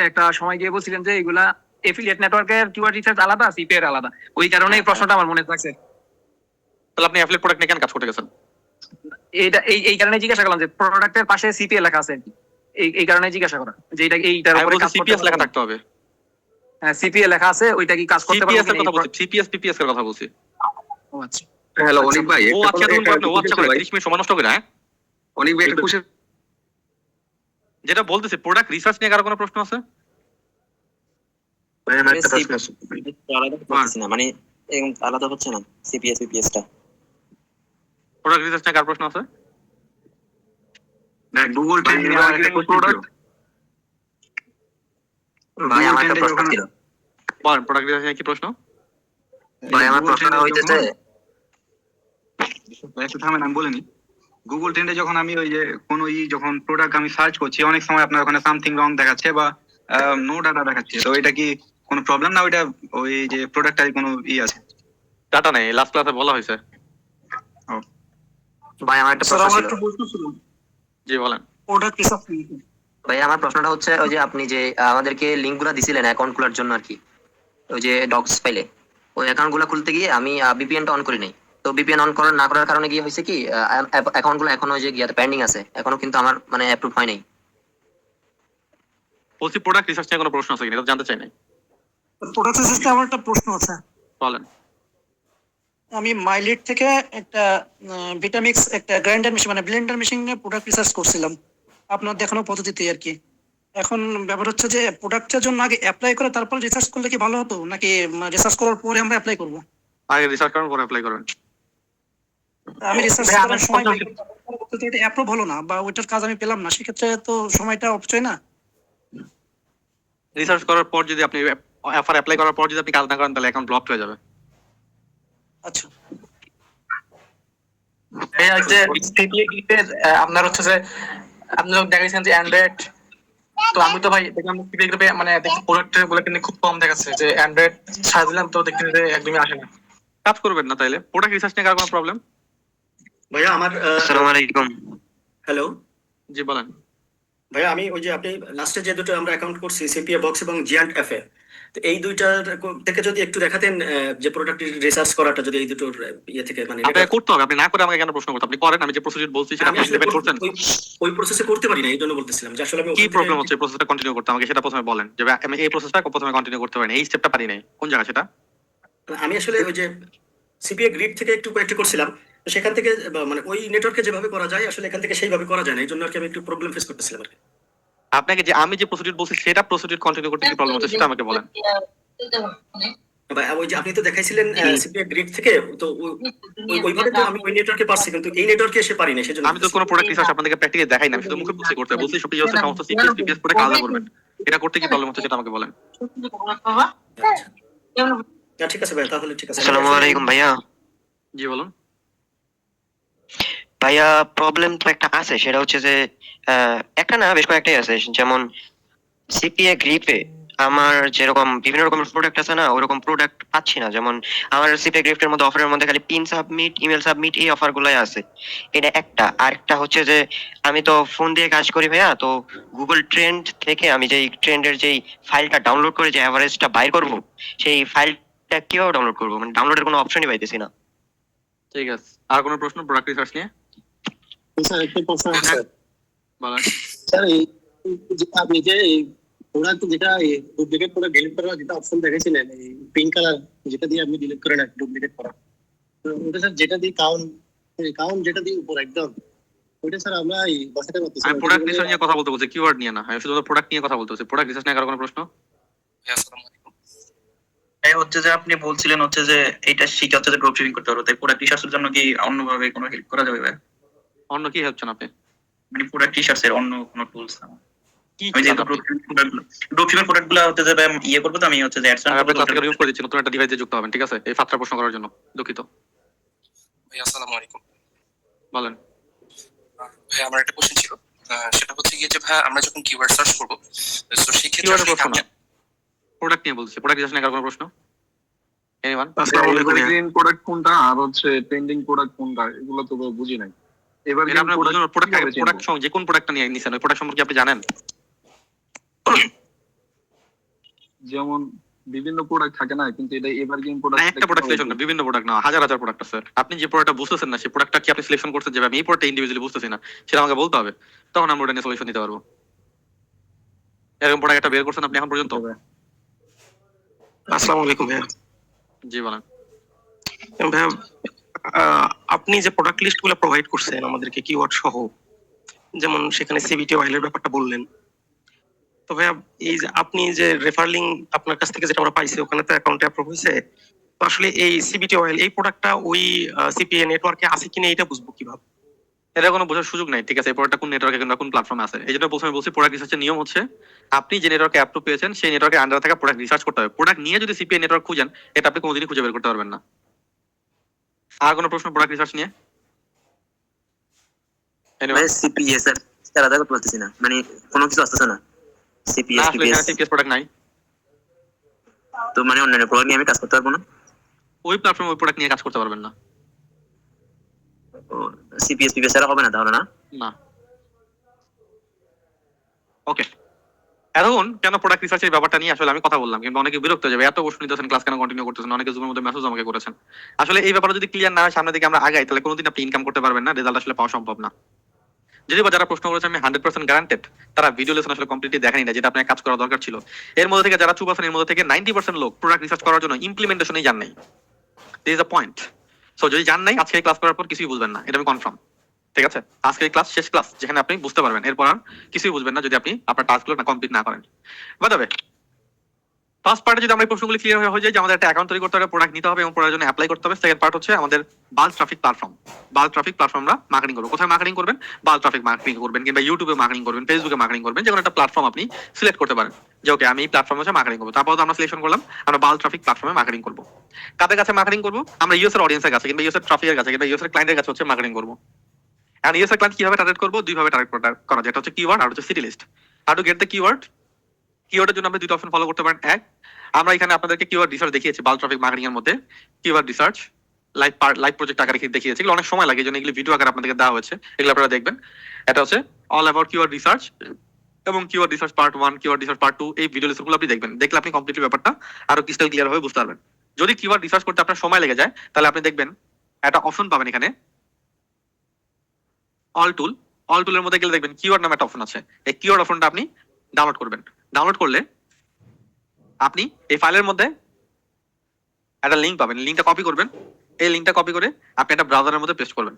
একটা সময় গিয়ে বলছিলেন যে এগুলা এফিলিয়েট নেটওয়ার্কের কিওয়ার্ড রিসার্চ আলাদা, সিপিএ এর আলাদা। ওই কারণে এই প্রশ্নটা আমার মনে থাকছে। তাহলে আপনি অ্যাফিলিয়েট প্রোডাক্ট নিয়ে কেন কাজ করতে গেছেন? এইটা এই কারণে জিজ্ঞাসা করলাম যে প্রোডাক্টের পাশে সিপিএ লেখা আছে আর কি। এই কারণে জিজ্ঞাসা করা যে এইটার আমি উপরে বলছি কাজ করতে সিপিএস লেখা পারবে। থাকতে হবে। হ্যাঁ, সিপিএ লেখা আছে, ওইটা কি কাজ করতে পারবে সিপিএস এর কিনা? কথা বলছি, সিপিএস পিপিএস এর কথা বলছি। ও আচ্ছা। হ্যালো অনিক ভাই, ও আচ্ছা, তখন আপনি ও আচ্ছা করে 30 মিনিট সময় নষ্ট করে, হ্যাঁ? অনিক ভাই একটা কোশ্চেন। যেটা বলতেছি প্রোডাক্ট রিসার্চ নিয়ে কারো কোনো প্রশ্ন আছে? ভাই আমার একটা প্রশ্ন আছে। আলাদা করতেছি না, মানে এরকম আলাদা হচ্ছে না সিপিএস পিপিএস টা। প্রোডাক্ট রিসার্চ নিয়ে কার প্রশ্ন আছে? গুগল ট্রেন্ড নিয়ে আমার একটা কোশ্চেন ছিল। ভাই আমার একটা প্রশ্ন ছিল। বলেন, প্রোডাক্ট রিসার্চ নিয়ে কি প্রশ্ন? ভাই আমার প্রশ্নটা হইতেছে, একটু থামেন, আমি বলিনি। গুগল ট্রেন্ডে যখন আমি ওই যে কোনো যখন প্রোডাক্ট আমি সার্চ করছি, অনেক সময় আপনার ওখানে সামথিং রং দেখাচ্ছে বা নো ডাটা দেখাচ্ছে, তো এটা কি কোনো প্রবলেম না? ওইটা ওই যে প্রোডাক্টটার কোনো আছে? ডাটা নেই, লাস্ট ক্লাসে বলা হয়েছে। ভাই আমার একটা প্রশ্ন ছিল। জি বলেন। প্রোডাক্ট রিসার্চ ভাই আমার প্রশ্নটা হচ্ছে, ওই যে আপনি যে আমাদেরকে লিংক গুলা দিছিলেন অ্যাকাউন্ট খোলার জন্য আর কি, ওই যে ডক্স ফাইলে, ওই অ্যাকাউন্ট গুলা খুলতে গিয়ে আমি বিপিএন টা অন করি নাই। তো বিপিএন অন না করার কারণে কি হয়েছে কি, অ্যাকাউন্ট গুলো এখনো যে গিয়ে পেন্ডিং আছে, এখনো কিন্তু আমার মানে অ্যাপ্রুভ হয় নাই। বলছি প্রোডাক্ট রিসার্চ নিয়ে কোনো প্রশ্ন আছে কিনা এটা জানতে চাই নাই। প্রোডাক্ট রিসার্চে আমার একটা প্রশ্ন আছে। বলেন। আমি মাইলিট থেকে একটা ভিটামিক্স একটা গ্রাইন্ডার মেশিন মানে ব্লেন্ডার মেশিনে প্রোডাক্ট রিসার্চ করছিলাম আপনার দেখানো পদ্ধতিতে আর কি। এখন ব্যাপার হচ্ছে যে প্রোডাক্টের জন্য আগে অ্যাপ্লাই করে তারপর রিসার্চ করলে কি ভালো হতো, নাকি রিসার্চ করার পরে আমরা অ্যাপ্লাই করব? আগে রিসার্চ করার পরে অ্যাপ্লাই করবেন। আমি রিসার্চ করার সময় এটা অ্যাপ্রুভ হলো না বা ওইটার কাজ আমি পেলাম না, সেক্ষেত্রে তো সময়টা অপচয় না? রিসার্চ করার পর যদি আপনি অফার অ্যাপ্লাই করার পর যদি আপনি কাজ না করেন তাহলে অ্যাকাউন্ট ব্লক হয়ে যাবে। আচ্ছা, এই হচ্ছে সিপিএ গ্রিপের আপনার হচ্ছে যে আপনি যখন দেখাইছেন যে অ্যান্ড্রয়েড, তো আমি তো ভাই দেখলাম সিপিএ গ্রিপে মানে প্রোডাক্ট গুলো কিন্তু খুব কম দেখাচ্ছে, যে অ্যান্ড্রয়েড ছাড় দিলাম তো দেখতে একদমই আসে না। কাজ করবেন না তাইলে। প্রোডাক্ট রিসার্চ নিয়ে কার কোনো প্রবলেম? ভাইয়া আমার আসসালামু আলাইকুম। হ্যালো জি বলেন। ভাইয়া, আমি ওই যে আপনি লাস্টে যে দুটো আমরা অ্যাকাউন্ট করছি সিপিএ বক্স এবং জিয়ান্ট এফএ, তো এই দুইটার থেকে যদি একটু দেখাতেন যে প্রোডাক্ট রিসার্চ করাটা যদি এই দুটোর ইয়ে থেকে মানে আপনাকে করতে হবে, আপনি না করে আমাকে কেন প্রশ্ন করতে? আপনি করেন, আমি যে প্রসিডিউর বলছি সেটা আমি আপনি আসলে ডিবেট করছেন। ওই প্রসেসে করতে পারি না, এই জন্য বলতেছিলাম যে আসলে আমি কি প্রবলেম হচ্ছে প্রসেসটা কন্টিনিউ করতে? আমাকে সেটা প্রথমে বলেন যে আমি এই প্রসেসটা প্রথমে কন্টিনিউ করতে পারি না, এই স্টেপটা পারি নাই, কোন জায়গা সেটা? আমি আসলে ওই যে সিপিএ গ্রিড থেকে একটু কয়েকটা করছিলাম, তো সেখান থেকে মানে ওই নেটওয়ার্কে যেভাবে করা যায় আসলে এখান থেকে সেইভাবে করা যায় না, এই জন্য আর কি আমি একটু প্রবলেম ফেস করতেছিলাম আর কি। আপনাকে যে আমি যে প্রসিডিউর বলছি সেটা প্রসিডিউর কন্টিনিউ করতে কি প্রবলেম হচ্ছে সেটা আমাকে বলেন। ওই যে আপনি তো দেখাইছিলেন সিপিএ গ্রিড থেকে, তো ওইভাবে তো আমি ওই নেটওয়ার্কে পারছি, কিন্তু এই নেটওয়ার্কে এসে পারি না, সেজন্য আমি তো কোনো প্রোডাক্ট রিসার্চ আপনাদেরকে প্র্যাকটিক্যালি দেখাই না, আমি শুধু মুখে বলছি করতে বলছি সব হচ্ছে সমস্ত সিপিএস পিপিএস প্রোডাক্ট আলাদা করবেন। এটা করতে কি প্রবলেম হচ্ছে সেটা আমাকে বলেন। ঠিক আছে ভাই, তাহলে ঠিক আছে। আসসালামু আলাইকুম ভাইয়া। জি বলুন। ভাইয়া প্রবলেম তো একটা আছে, সেটা হচ্ছে যে একটা না বেশ কয়েকটাই আছে। যেমন সিপিএ গ্রিপে আমার যেরকম বিভিন্ন রকমের প্রোডাক্ট আছে না, ওরকম প্রোডাক্ট পাচ্ছি না। যেমন আমার সিপিএ গ্রিফটের মধ্যে অফারের মধ্যে খালি পিন সাবমিট, ইমেল সাবমিট এই অফার গুলাই আছে। এটা একটা। আরেকটা হচ্ছে যে আমি তো ফোন দিয়ে কাজ করি ভাইয়া, তো গুগল ট্রেন্ড থেকে আমি যেই ট্রেন্ডের যেই ফাইলটা ডাউনলোড করে যে অ্যাভারেজটা বাইর করব, সেই ফাইলটা কিভাবে ডাউনলোড করবো? মানে ডাউনলোডের কোনো অপশনই পাইতেছি না। ঠিক আছে, আর কোনো প্রশ্ন প্রোডাক্ট রিসার্চ নিয়ে? স্যার একটা প্রশ্ন আছে বলেন। স্যার, আপনি যে প্রোডাক্ট যেটা ডুপ্লিকেট করে ডিলিট করার যেটা অপশন দেখেছিলেন, এই পিঙ্ক কালার যেটা দিয়ে আপনি ডিলিট করেন ডুপ্লিকেট করা, ওটা স্যার যেটা দিয়ে কাউন্ট যেটা দিয়ে উপর একদম ওইটা স্যার আমরা এই বসাতে পারতেছি। আমি প্রোডাক্ট রিসার্চ নিয়ে কথা বলতে বলছি, কিওয়ার্ড নিয়ে না। আমি শুধু প্রোডাক্ট নিয়ে কথা বলতে বলছি। প্রোডাক্ট রিসার্চ নিয়ে কারো কোনো প্রশ্ন? এই হচ্ছে যে আপনি বলছিলেন হচ্ছে যে এটা শিখে হচ্ছে যে ড্রপ শিপিং করতে পারবে, তাই প্রোডাক্ট রিসার্চের জন্য কি অন্যভাবে কোনো হেল্প করা যাবে ভাই? অন্য কি হচ্ছেন আপনি? মানে প্রোডাক্ট রিসার্চের অন্য কোনো টুলস? কি কি আমি যেহেতু ড্রপশিপের প্রোডাক্ট গুলো হচ্ছে যে ইয়ে করবো, তো আমি হচ্ছে যে আমি আপনার ক্লাস থেকে ইউজ করে দিচ্ছি, নতুন একটা ডিভাইসে যুক্ত হবেন, ঠিক আছে? এই 7টা প্রশ্ন করার জন্য দুঃখিত। ভাই আসসালামু আলাইকুম। বলেন। ভাই আমার একটা কোশ্চেন ছিল, সেটা হচ্ছে গিয়ে যে ভাই আমরা যখন কিওয়ার্ড সার্চ করব, তো সেই ক্ষেত্রে কিওয়ার্ডের আসলে প্রশ্ন না, প্রোডাক্ট নিয়ে বলছি। প্রোডাক্ট রিসার্চ নিয়ে কার কোনো প্রশ্ন? এনিওয়ান? এভারগ্রিন প্রোডাক্ট কোনটা আর হচ্ছে ট্রেন্ডিং প্রোডাক্ট কোনটা, এগুলো তো বুঝি নাই। এভারগ্রিন আপনার প্রোডাক্ট যে কোন প্রোডাক্টটা নিয়ে নিছেন, ওই প্রোডাক্ট সম্পর্কে আপনি জানেন? যেমন বিভিন্ন প্রোডাক্ট থাকে না, কিন্তু এটা এভারগ্রিন প্রোডাক্ট। একটা প্রোডাক্ট সিলেকশন না, বিভিন্ন প্রোডাক্ট না, হাজার হাজার প্রোডাক্ট আছে। আপনি যে প্রোডাক্টটা বুঝতেছেন না, সেই প্রোডাক্টটা কি আপনি সিলেকশন করতে যাবেন, আমি এই প্রোডাক্টটা ইন্ডিভিজুয়ালি বুঝতেছি না, সেটা আমাকে বলতে হবে, তখন আমরা ওটা নিয়ে সলিউশন দিতে পারবো। এরকম প্রোডাক্ট একটা বের করছেন আপনি এখন পর্যন্ত? আসসালামু আলাইকুম ভাইয়া। জি বলেন। ভাইয়া আপনি যে প্রোডাক্ট লিস্ট গুলো প্রোভাইড করছেন আমাদেরকে কিওয়ার্ড সহ, যেমন সেখানে সিবিটি অয়েলের ব্যাপারটা বললেন, তো ভাইয়া এই যে আপনি যে রেফার লিংক আপনার কাছ থেকে যেটা আমরা পাইছি, ওখানে তো অ্যাকাউন্টে অ্যাপ্রুভ হয়েছে, তো আসলে এই সিবিটি অয়েল এই প্রোডাক্টটা ওই সিপিএ নেটওয়ার্কে আছে কিনা এটা বুঝবো কিভাবে? এটা কোনো বোঝার সুযোগ নাই, ঠিক আছে? এই প্রোডাক্টটা কোন নেটওয়ার্কে কিংবা কোন প্ল্যাটফর্মে আছে। এই জন্য প্রথমে বলছি প্রোডাক্ট রিসার্চের নিয়ম হচ্ছে আপনি যে নেটওয়ার্কে অ্যাপ্রুভ পেয়েছেন সেই নেটওয়ার্কের আন্ডারে থাকা প্রোডাক্ট রিসার্চ করতে হবে। প্রোডাক্ট নিয়ে যদি সিপিএ নেটওয়ার্ক খুঁজেন, এটা আপনি কোনোদিনই খুঁজে বের করতে পারবেন না। আর কোনো প্রশ্ন প্রোডাক্ট রিসার্চ নিয়ে? সিপিএস এর স্যার আদা করতে পারতেছি না, মানে কোনো কিছু আসতেছে না। সিপিএস প্রোডাক্ট নাই, তো মানে অন্যান্য প্রোডাক্ট নিয়ে আমি কাজ করতে পারবো না। ওই প্ল্যাটফর্মে ওই প্রোডাক্ট নিয়ে কাজ করতে পারবেন না। সিপিএস পিপিএস এর হবে না তাহলে? না না। ওকে, এখন কেন প্রোডাক্ট রিসার্চের ব্যাপারটা নিয়ে আসলে আমি কথা বললাম, কিন্তু অনেকে বিরক্ত হয়ে যাবে, এত প্রশ্ন নিতেছেন, ক্লাস কেন কন্টিনিউ করতেছেন, অনেকে জুমের মধ্যে মেসেজ আমাকে করেছেন। আসলে এই ব্যাপারটা যদি ক্লিয়ার না হয়, সামনে দিকে আমরা আগাই, তাহলে কোনোদিন আপনি ইনকাম করতে পারবেন না, রেজাল্ট আসলে পাওয়া সম্ভব না। যদি বা যারা প্রশ্ন করেছেন আমি 100% গ্যারান্টেড তারা ভিডিও লেসন আসলে কমপ্লিটলি দেখেনি না, যেটা আপনার কাজ করা দরকার ছিল। এর মধ্যে থেকে যারা চুপ আছেন, এর মধ্যে থেকে 90% লোক প্রোডাক্ট রিসার্চ করার জন্য ইমপ্লিমেন্টেশনেই জান নাই। This is a point. So যদি জান নাই, আজকে এই ক্লাস করার পর কিছুই বুঝবেন না, এটা আমি কনফার্ম, ঠিক আছে? আজকে এই ক্লাস শেষ ক্লাস, যেখানে আপনি বুঝতে পারবেন, এরপর আর কিছুই বুঝবেন না যদি আপনি আপনার টাস্কগুলো না কমপ্লিট না করেন। বাদাবে ফার্স্ট পার্টে যদি আমরা এই প্রশ্নগুলো ক্লিয়ার হয়ে যায় যে আমাদের একটা অ্যাকাউন্ট তৈরি করতে হবে, প্রোডাক্ট নিতে হবে এবং প্রোডাক্টের জন্য অ্যাপ্লাই করতে হবে। সেকেন্ড পার্ট হচ্ছে আমাদের bulk traffic platform. Bulk traffic platform আমরা মার্কেটিং করবো। কোথায় মার্কেটিং করবেন? বাল্ক ট্রাফিক মার্কেটিং করবেন, কিংবা ইউটিউবে মার্কেটিং করবেন, ফেসবুকে মার্কেটিং করবেন, যে কোনো একটা প্ল্যাটফর্ম আপনি সিলেক্ট করতে পারেন যে ওকে আমি এই প্ল্যাটফর্মে হচ্ছে মার্কেটিং করবো। তারপর আমরা সিলেকশন করলাম আমরা বাল্ক ট্রাফিক প্ল্যাটফর্মে মার্কেটিং করবো। কাদের কাছে মার্কেটিং করবো? আমরা ইউএস এর অডিয়েন্সের কাছে, কিংবা ইউএস এর ট্রাফিকের কাছে, কিংবা ইউএস এর ক্লায়েন্টের কাছে হচ্ছে মার্কেটিং করবো। আর ইউএস এর ক্লায়েন্ট কিভাবে টার্গেট করবো? দুইভাবে টার্গেট করা যায়, একটা হচ্ছে কিওয়ার্ড আর হচ্ছে city list. How to get the keyword? কিওয়ার্ডের জন্য আপনি দুটো অপশন ফলো করতে পারেন। এক, আমরা এখানে আপনাদেরকে কিওয়ার্ড রিসার্চ দেখিয়েছি বাল্ক ট্রাফিক মার্কেটিং এর মধ্যে। কিওয়ার্ড রিসার্চ লাইভ প্রজেক্ট আকারে দেখিয়েছি, এগুলো অনেক সময় লাগে, এই জন্য এগুলো ভিডিও আকারে আপনাদেরকে দেওয়া হয়েছে, এগুলো আপনারা দেখবেন। এটা হচ্ছে অল অ্যাবাউট কিওয়ার্ড রিসার্চ এবং keyword research part 1, keyword research part 2, এই ভিডিও লেসনগুলো আপনি দেখবেন। দেখলে আপনি কমপ্লিটলি ব্যাপারটা আরো ক্রিস্টাল ক্লিয়ার ভাবে বুঝতে পারবেন। যদি কিওয়ার্ড রিসার্চ করতে আপনার সময় লেগে যায়, তাহলে আপনি দেখবেন একটা অপশন পাবেন এখানে অল টুলের মধ্যে গেলে দেখবেন কিওয়ার্ড নামে একটা অপশন আছে। এই কিওয়ার্ড অপশনটা আপনি ডাউনলোড করবেন। ডাউনলোড করলে আপনি এই ফাইলের মধ্যে একটা লিঙ্ক পাবেন, লিঙ্কটা কপি করবেন। এই লিঙ্কটা কপি করে আপনি একটা ব্রাউজারের মধ্যে পেস্ট করবেন।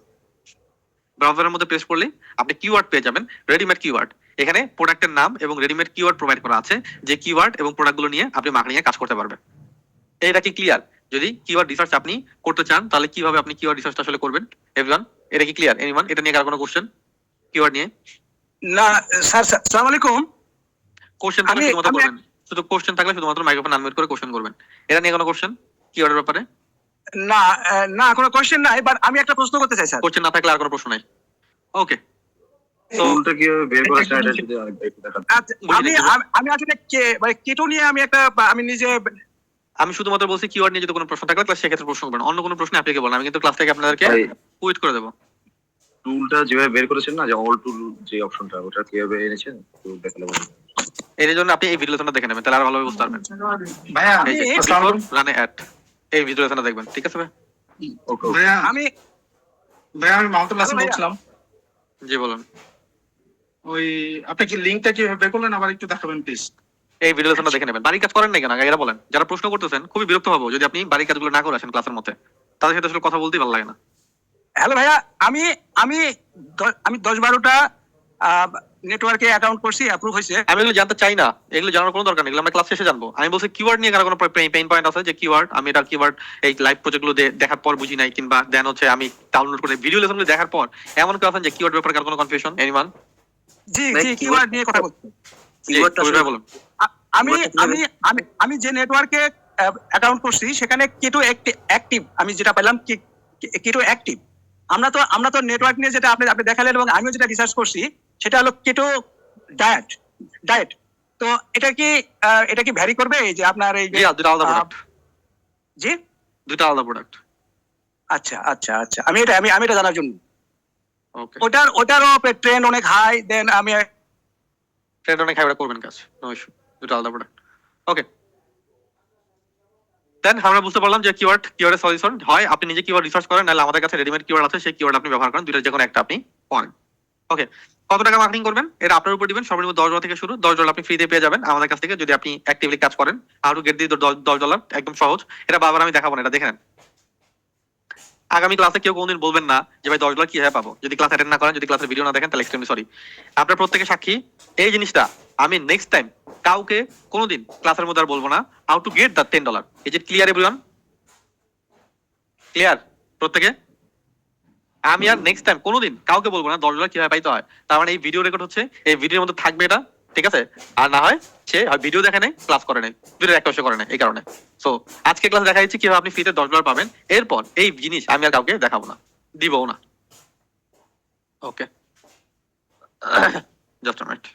ব্রাউজারের মধ্যে পেস্ট করলে আপনি কিওয়ার্ড পেয়ে যাবেন, রেডিমেড কিওয়ার্ড। এখানে প্রোডাক্টের নাম এবং রেডিমেড কিওয়ার্ড প্রোভাইড করা আছে, যে কিওয়ার্ড এবং প্রোডাক্টগুলো নিয়ে আপনি মার্কেটিং এ কাজ করতে পারবেন। এটা কি ক্লিয়ার? যদি কিওয়ার্ড রিসার্চ আপনি করতে চান, তাহলে কিভাবে আপনি কিওয়ার্ড রিসার্চটা আসলে করবেন? এভরিওয়ান, এটা কি ক্লিয়ার? এনিওয়ান এটা নিয়ে কার কোনো কোশ্চেন কিওয়ার্ড নিয়ে? না স্যার, আসসালামু আলাইকুম। কোশ্চেন থাকলে শুধুমাত্র করবেন, শুধু কোশ্চেন থাকলে শুধুমাত্র মাইক্রোফোন আনমিউট করে কোশ্চেন করবেন। এটা নিয়ে কোনো কোশ্চেন কিওয়ার্ডের ব্যাপারে? না না, কোনো কোশ্চেন নাই, বাট আমি একটা প্রশ্ন করতে চাই স্যার। কোশ্চেন না থাকলে আর কোনো প্রশ্ন নাই। ওকে, টুলটা কিভাবে বের করা যায় এটা যদি আরেকটু দেখান। আমি আসলে কেটো নিয়ে আমি নিজে আমি শুধুমাত্র বলছি কিওয়ার্ড নিয়ে যদি কোনো প্রশ্ন থাকে তাহলে সেক্ষেত্রে প্রশ্ন করবেন, অন্য কোনো প্রশ্ন আপনাকে বলবেন। আমি কিন্তু ক্লাস থেকে আপনাদেরকে কুইট করে দেবো। টুলটা যেভাবে বের করেছেন না, যে অল টুল যে অপশনটা, ওটা কিভাবে এনেছেন একটু দেখালে বলুন। এর জন্য আপনি এই ভিডিও লেসনটা দেখে নেবেন, তাহলে আরো ভালোভাবে বুঝতে পারবেন। ভাইয়া রানে অ্যাট এই ভিডিও লেসনটা দেখবেন, ঠিক আছে ভাই? ওকে ভাইয়া আমি মাহমুদুল হাসান বলছিলাম। জি বলুন। ওই আপনি কি লিংকটা কিভাবে বের করলেন আবার একটু দেখাবেন প্লিজ। এই ভিডিও লেসনটা দেখে নেবেন। বাড়ির কাজ করেন না কেন আগে এটা বলেন। যারা প্রশ্ন করতেছেন খুবই বিরক্ত হবো যদি আপনি বাড়ির কাজগুলো না করে আসেন ক্লাসের মধ্যে, তাদের সাথে আসলে কথা বলতেই ভালো লাগে না। হ্যালো ভাইয়া, আমি 10-12টা নেটওয়ার্কে অ্যাকাউন্ট করছি, অ্যাপ্রুভ হয়েছে। আমি এগুলো জানতে চাই না, এগুলো জানার কোনো দরকার নেই, এগুলো আমরা ক্লাস শেষে জানবো। আমি বলছি কিওয়ার্ড নিয়ে কারো কোনো পেইন পয়েন্ট আছে? যে কিওয়ার্ড আমি এটা কিওয়ার্ড এই লাইভ প্রজেক্টগুলো দেখার পর বুঝি নাই, কিংবা দেন হচ্ছে আমি ডাউনলোড করে ভিডিও লেসনগুলো দেখার পর এমন কেউ আছেন যে কিওয়ার্ড ব্যাপারে কারো কোনো কনফিউশন? এনিওয়ান? জি, কিওয়ার্ড নিয়ে কথা বলছি। বলুন। আমি আমি আমি আমি যে নেটওয়ার্কে অ্যাকাউন্ট করছি সেখানে কেটো অ্যাক্টিভ, আমি যেটা পেলাম কেটো অ্যাক্টিভ। আমরা তো নেটওয়ার্ক নিয়ে যেটা আপনি দেখালেন এবং আমিও যেটা রিসার্চ করছি সেটা হলো কেটো ডায়েট। তো এটা কি ভ্যারি করবে এই যে আপনার এই যে দুটো আলাদা প্রোডাক্ট? জি, দুটো আলাদা প্রোডাক্ট। আচ্ছা আচ্ছা আচ্ছা, আমি এটা জানার জন্য। ওকে, ওটারও ট্রেন্ড অনেক হাই, দেন আমি ট্রেড অনেক হাই, ওটা করবেন কাজ, নো ইস্যু, দুটো আলাদা প্রোডাক্ট। ওকে, দেন আমরা বুঝতে পারলাম যে কিওয়ার্ডের সলিউশন হয় আপনি নিজে কিওয়ার্ড রিসার্চ করেন, নাহলে আমাদের কাছে রেডিমেড কিওয়ার্ড আছে, সেই কিওয়ার্ড আপনি ব্যবহার করেন, দুইটার যে কোনো একটা আপনি করেন। ওকে, কত টাকা মার্কেটিং করবেন এটা আপনার উপর দিবেন, সর্বনিম্ন $10 থেকে শুরু, $10 আপনি ফ্রিতে পেয়ে যাবেন আমাদের কাছ থেকে যদি আপনি অ্যাক্টিভলি কাজ করেন। হাউ টু গেট দি $10, একদম সহজ, এটা বারবার আমি দেখাবো না, এটা দেখে নেন। আগামী ক্লাসে কেউ কোনদিন বলবেন না যে ভাই $10 কিভাবে পাবো, যদি ক্লাস অ্যাটেন্ড না করেন, যদি ক্লাসের ভিডিও না দেখেন, তাহলে এক্সট্রিমলি সরি। আপনার প্রত্যেকে সাক্ষী, এই জিনিসটা আমি নেক্সট টাইম কাউকে কোনোদিন ক্লাসের মধ্যে আর বলবো না। How to get the $10, is it clear everyone? Clear প্রত্যেকে? আমি আর নেক্সট টাইম কোনোদিন কাউকে বলবো না $10 কিভাবে পাইতে হয়। তার মানে এই ভিডিও রেকর্ড হচ্ছে, এই ভিডিওর মধ্যে থাকবে এটা, ঠিক আছে? আর না হয় সে ভিডিও দেখে নেই, ক্লাস করে নেই, ভিডিওর একটা করে নেই, এই কারণে। সো আজকে ক্লাস দেখা যাচ্ছে কিভাবে আপনি ফ্রিতে $10 পাবেন। এরপর এই জিনিস আমি আর কাউকে দেখাবো না, দিবও না। ওকে, জাস্ট আ মিনিট।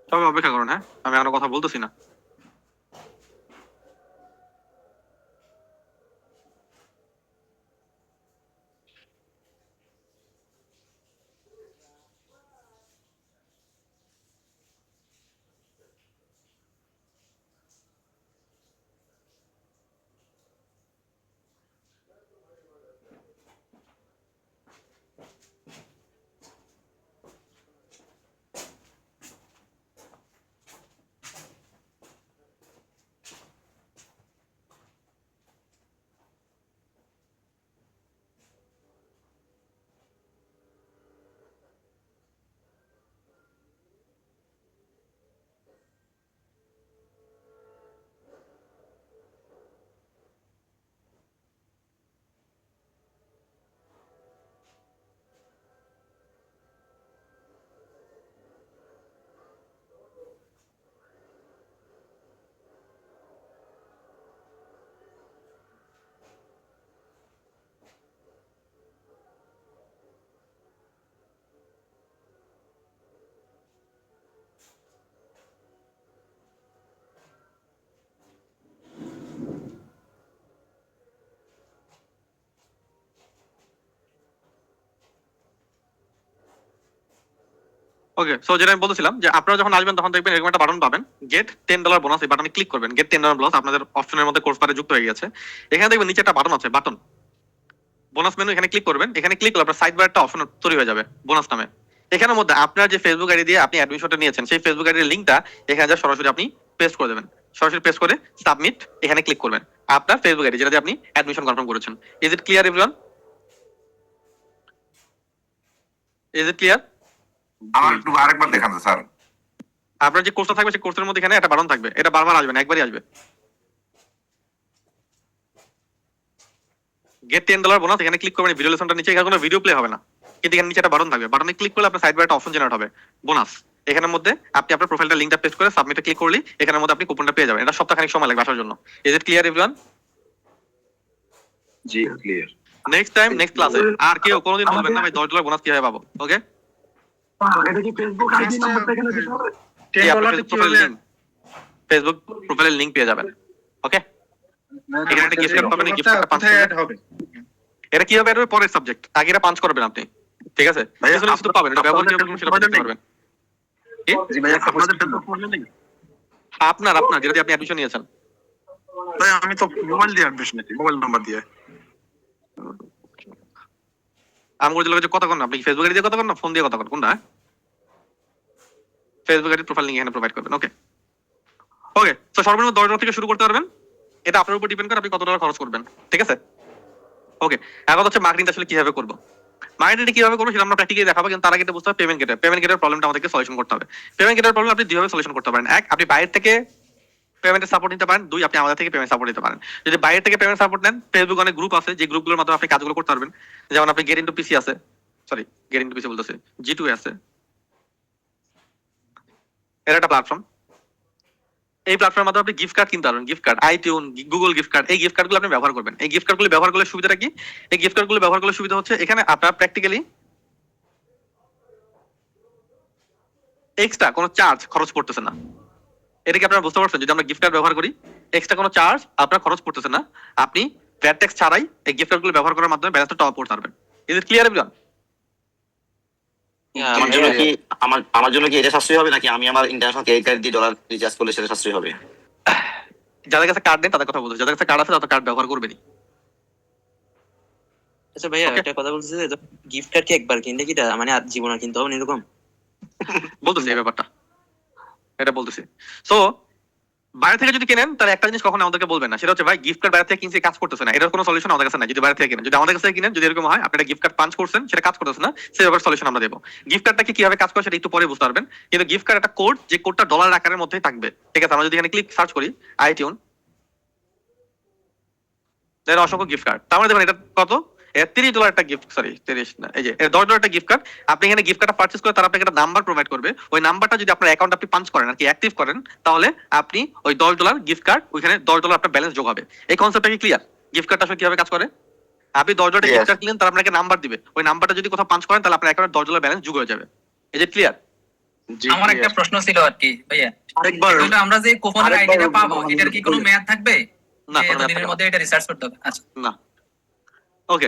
সবাই অপেক্ষা করুন, হ্যাঁ, আমি আরো কথা বলতেছি না। ওকে, সো যেটা আমি বলছিলাম যে আপনারা যখন আসবেন তখন দেখবেন এরকম একটা বাটন পাবেন, গেট $10 বোনাস। এই বাটনে ক্লিক করবেন, গেট $10 বোনাস আপনাদের অপশনের মধ্যে কোর্স পারে যুক্ত হয়ে গেছে। এখানে দেখবেন নিচে একটা বাটন আছে, বাটন বোনাস মেনু, এখানে ক্লিক করবেন। এখানে ক্লিক করলে আপনার সাইড বার একটা অপশন তৈরি হয়ে যাবে বোনাস নামে। এখানের মধ্যে আপনার যে ফেসবুক আইডি দিয়ে আপনি অ্যাডমিশনটা নিয়েছেন, সেই ফেসবুক আইডির লিঙ্কটা এখানে যা সরাসরি আপনি পেস্ট করে দেবেন, সরাসরি পেস্ট করে সাবমিট এখানে ক্লিক করবেন। আপনার ফেসবুক আইডি যেটা দিয়ে আপনি অ্যাডমিশন কনফার্ম করেছেন। Is it clear everyone? Is it clear? আমার একটু আরেকবার দেখান স্যার। আপনার যে কোর্সটা থাকবে সেই কোর্সের মধ্যে এখানে একটা বাটন থাকবে, এটা বারবার আসবে না, একবারই আসবে। গেট $10 বোনাস, এখানে ক্লিক করবেন। ভিডিও লেসনটা নিচে, এখানে কোনো ভিডিও প্লে হবে না, কিন্তু এখানে নিচে একটা বাটন থাকবে, বাটনে ক্লিক করলে আপনার সাইড বার একটা অপশন জেনারেট হবে, বোনাস। এখানের মধ্যে আপনি আপনার প্রোফাইলটা লিংকটা পেস্ট করে সাবমিটে ক্লিক করলে এখানের মধ্যে আপনি কুপনটা পেয়ে যাবেন। এটা সপ্তাহখানেক সময় লাগবে আসার জন্য। Is it clear everyone? G clear. Next time next ক্লাসে আর কেউ কোনোদিন বলবেন না ভাই $10 বোনাস কিভাবে পাবো। ওকে, এটা কি ফেসবুক আইডি নাম্বারটা এখানে দিতে হবে? ফেসবুক প্রোফাইলের লিংক পেয়ে যাবেন। ওকে, এখানে একটা গিফট কার্ড পাবেন, গিফট কার্ডটা পাঞ্চ করবেন। এটা কিভাবে এর পরের সাবজেক্ট, আগে এটা পাঞ্চ করবেন আপনি, ঠিক আছে? কিছু কিছু পাবেন, এটা ব্যবহার কিভাবে করবেন সেটা বুঝতে পারবেন। জি ভাই, আপনাদের ফেসবুক প্রোফাইল নেই? আপনার যেটা দিয়ে আপনি অ্যাডমিশন নিয়েছেন। ভাই আমি তো মোবাইল দিয়ে অ্যাডমিশন নিয়েছি, মোবাইল নাম্বার দিয়ে। আমগুলো যে কথা কন, আপনি ফেসবুক আইডি দিয়ে কথা কন না ফোন দিয়ে কথা কন, কোনটা? ফেসবুক আইডি প্রোফাইল লিংক এখানে প্রোভাইড করবেন। ওকে ওকে, তো সর্বনিম্ন $10 থেকে শুরু করতে পারবেন। এটা আপনার উপর ডিপেন্ড করে আপনি কত টাকা খরচ করবেন, ঠিক আছে? ওকে, এখন হচ্ছে মার্কেটিং আসলে কিভাবে করব। মার্কেটিং কিভাবে করবো সেটা আমরা প্র্যাকটিক্যালি দেখাবো, কিন্তু তার আগে বুঝতে হবে পেমেন্ট গেটের প্রবলেমটা আমাদেরকে সলিউশন করতে হবে। পেমেন্ট গেটের প্রবলেম আপনি দুইভাবে সলিউশন করতে পারেন। এক, আপনি বাইরে থেকে পেমেন্টের সাপোর্ট নিতে পারেন। দুই, আপনি আমাদের থেকে পেমেন্ট সাপোর্ট নিতে পারেন। যদি বাইরে থেকে পেমেন্ট সাপোর্ট নেন, ফেসবুক অনেক গ্রুপ আছে, যে গ্রুপগুলোর মাধ্যমে আপনি কাজগুলো করতে পারবেন। যেমন আপনি গেট ইনটু পিসি আছে, গেট ইনটু পিসি বলতেছে, G2 আছে, এর একটা প্ল্যাটফর্ম। এই প্ল্যাটফর্মের মাধ্যমে আপনি গিফট কার্ড কিনতে পারবেন। Gift card, iTunes, Google gift card, এই গিফট কার্ডগুলো আপনি ব্যবহার করবেন। এই গিফট কার্ডগুলো ব্যবহার করলে সুবিধাটা কি? এই গিফট কার্ডগুলো ব্যবহার করলে সুবিধা হচ্ছে এখানে আপনার প্র্যাকটিক্যালি এক্সট্রা কোনো চার্জ খরচ পড়তেছে না। এটা কি আপনারা বুঝতে পারছেন? যদি আমরা গিফট কার্ড ব্যবহার করি, এক্সট্রা কোনো চার্জ আপনার খরচ পড়তেছে না। আপনি ভ্যাট ট্যাক্স ছাড়াই এই গিফট কার্ডগুলো ব্যবহার করার মাধ্যমে ব্যালেন্সটা টপ করতে পারবেন। Is it clear everyone? আমার জন্য কি এটা সাশ্রয়ী হবে, নাকি আমি আমার ইন্টারন্যাশনাল ক্রেডিট কার্ড দিয়ে ডলার রিচার্জ করলে সেটা সাশ্রয়ী হবে? যাদের কাছে কার্ড নেই তাদের কথা বলছি, যাদের কাছে কার্ড আছে তারা কার্ড ব্যবহার করবেনই। আচ্ছা ভাইয়া, একটা কথা বলতেছি যে গিফট কার্ড কি একবার কিনলে কি মানে আর জীবন আর কিনতে হবে না এরকম? বলতেছি এই ব্যাপারটা, এটা বলতেছি। সো বাইরে থেকে যদি কেনেন তাহলে একটা জিনিস কখনো আমাদেরকে বলবেন না, সেটা হচ্ছে ভাই গিফট কার্ড বাইরে থেকে কিনছে কাজ করতেছে না, এটার কোনো সলিউশন আমাদের কাছে নাই। যদি বাইরে থেকে কিনেন, যদি আমাদের কাছে কিনেন, যদি এরকম হয় আপনি একটা গিফট কার্ড পাঞ্চ করছেন সেটা কাজ করতেছে না, সেই ব্যাপারে সলিউশন আমরা দেবো। গিফট কার্ডটা কিভাবে কাজ করে সেটা একটু পরে বুঝতে পারবেন। কিন্তু গিফট কার্ড একটা কোড, যে কোডটা ডলার আকারের মধ্যেই থাকবে, ঠিক আছে? আমরা যদি এখানে ক্লিক সার্চ করি আইটিউন, দেন অসংখ্য গিফট কার্ড, তার মানে দেখুন এটা কত, $30 একটা গিফট, সরি 30 না, এই যে $10 একটা গিফট কার্ড। আপনি এখানে গিফট কার্ডটা পারচেজ করে তারা আপনাকে একটা নাম্বার প্রোভাইড করবে। ওই নাম্বারটা যদি আপনার অ্যাকাউন্ট আপনি পাঞ্চ করেন আর কি অ্যাক্টিভ করেন, তাহলে আপনি ওই $10 গিফট কার্ড, ওইখানে $10 আপনার ব্যালেন্স যোগ হবে। এই কনসেপ্টটা কি ক্লিয়ার? গিফট কার্ডটা আসলে কিভাবে কাজ করে? আপনি $10 গিফট কার্ড কিনলেন, তারা আপনাকে নাম্বার দিবে, ওই নাম্বারটা যদি কোথাও পাঞ্চ করেন তাহলে আপনার অ্যাকাউন্টে $10 ব্যালেন্স যোগ হয়ে যাবে। এই যে ক্লিয়ার? আমার একটা প্রশ্ন ছিল আর কি ভাইয়া, আমরা যে কুপনের আইডিটা পাবো এটার কি কোনো মেয়াদ থাকবে? না, এতদিনের মধ্যে এটা রিসার্চ করতে হবে? আচ্ছা, না। ওকে,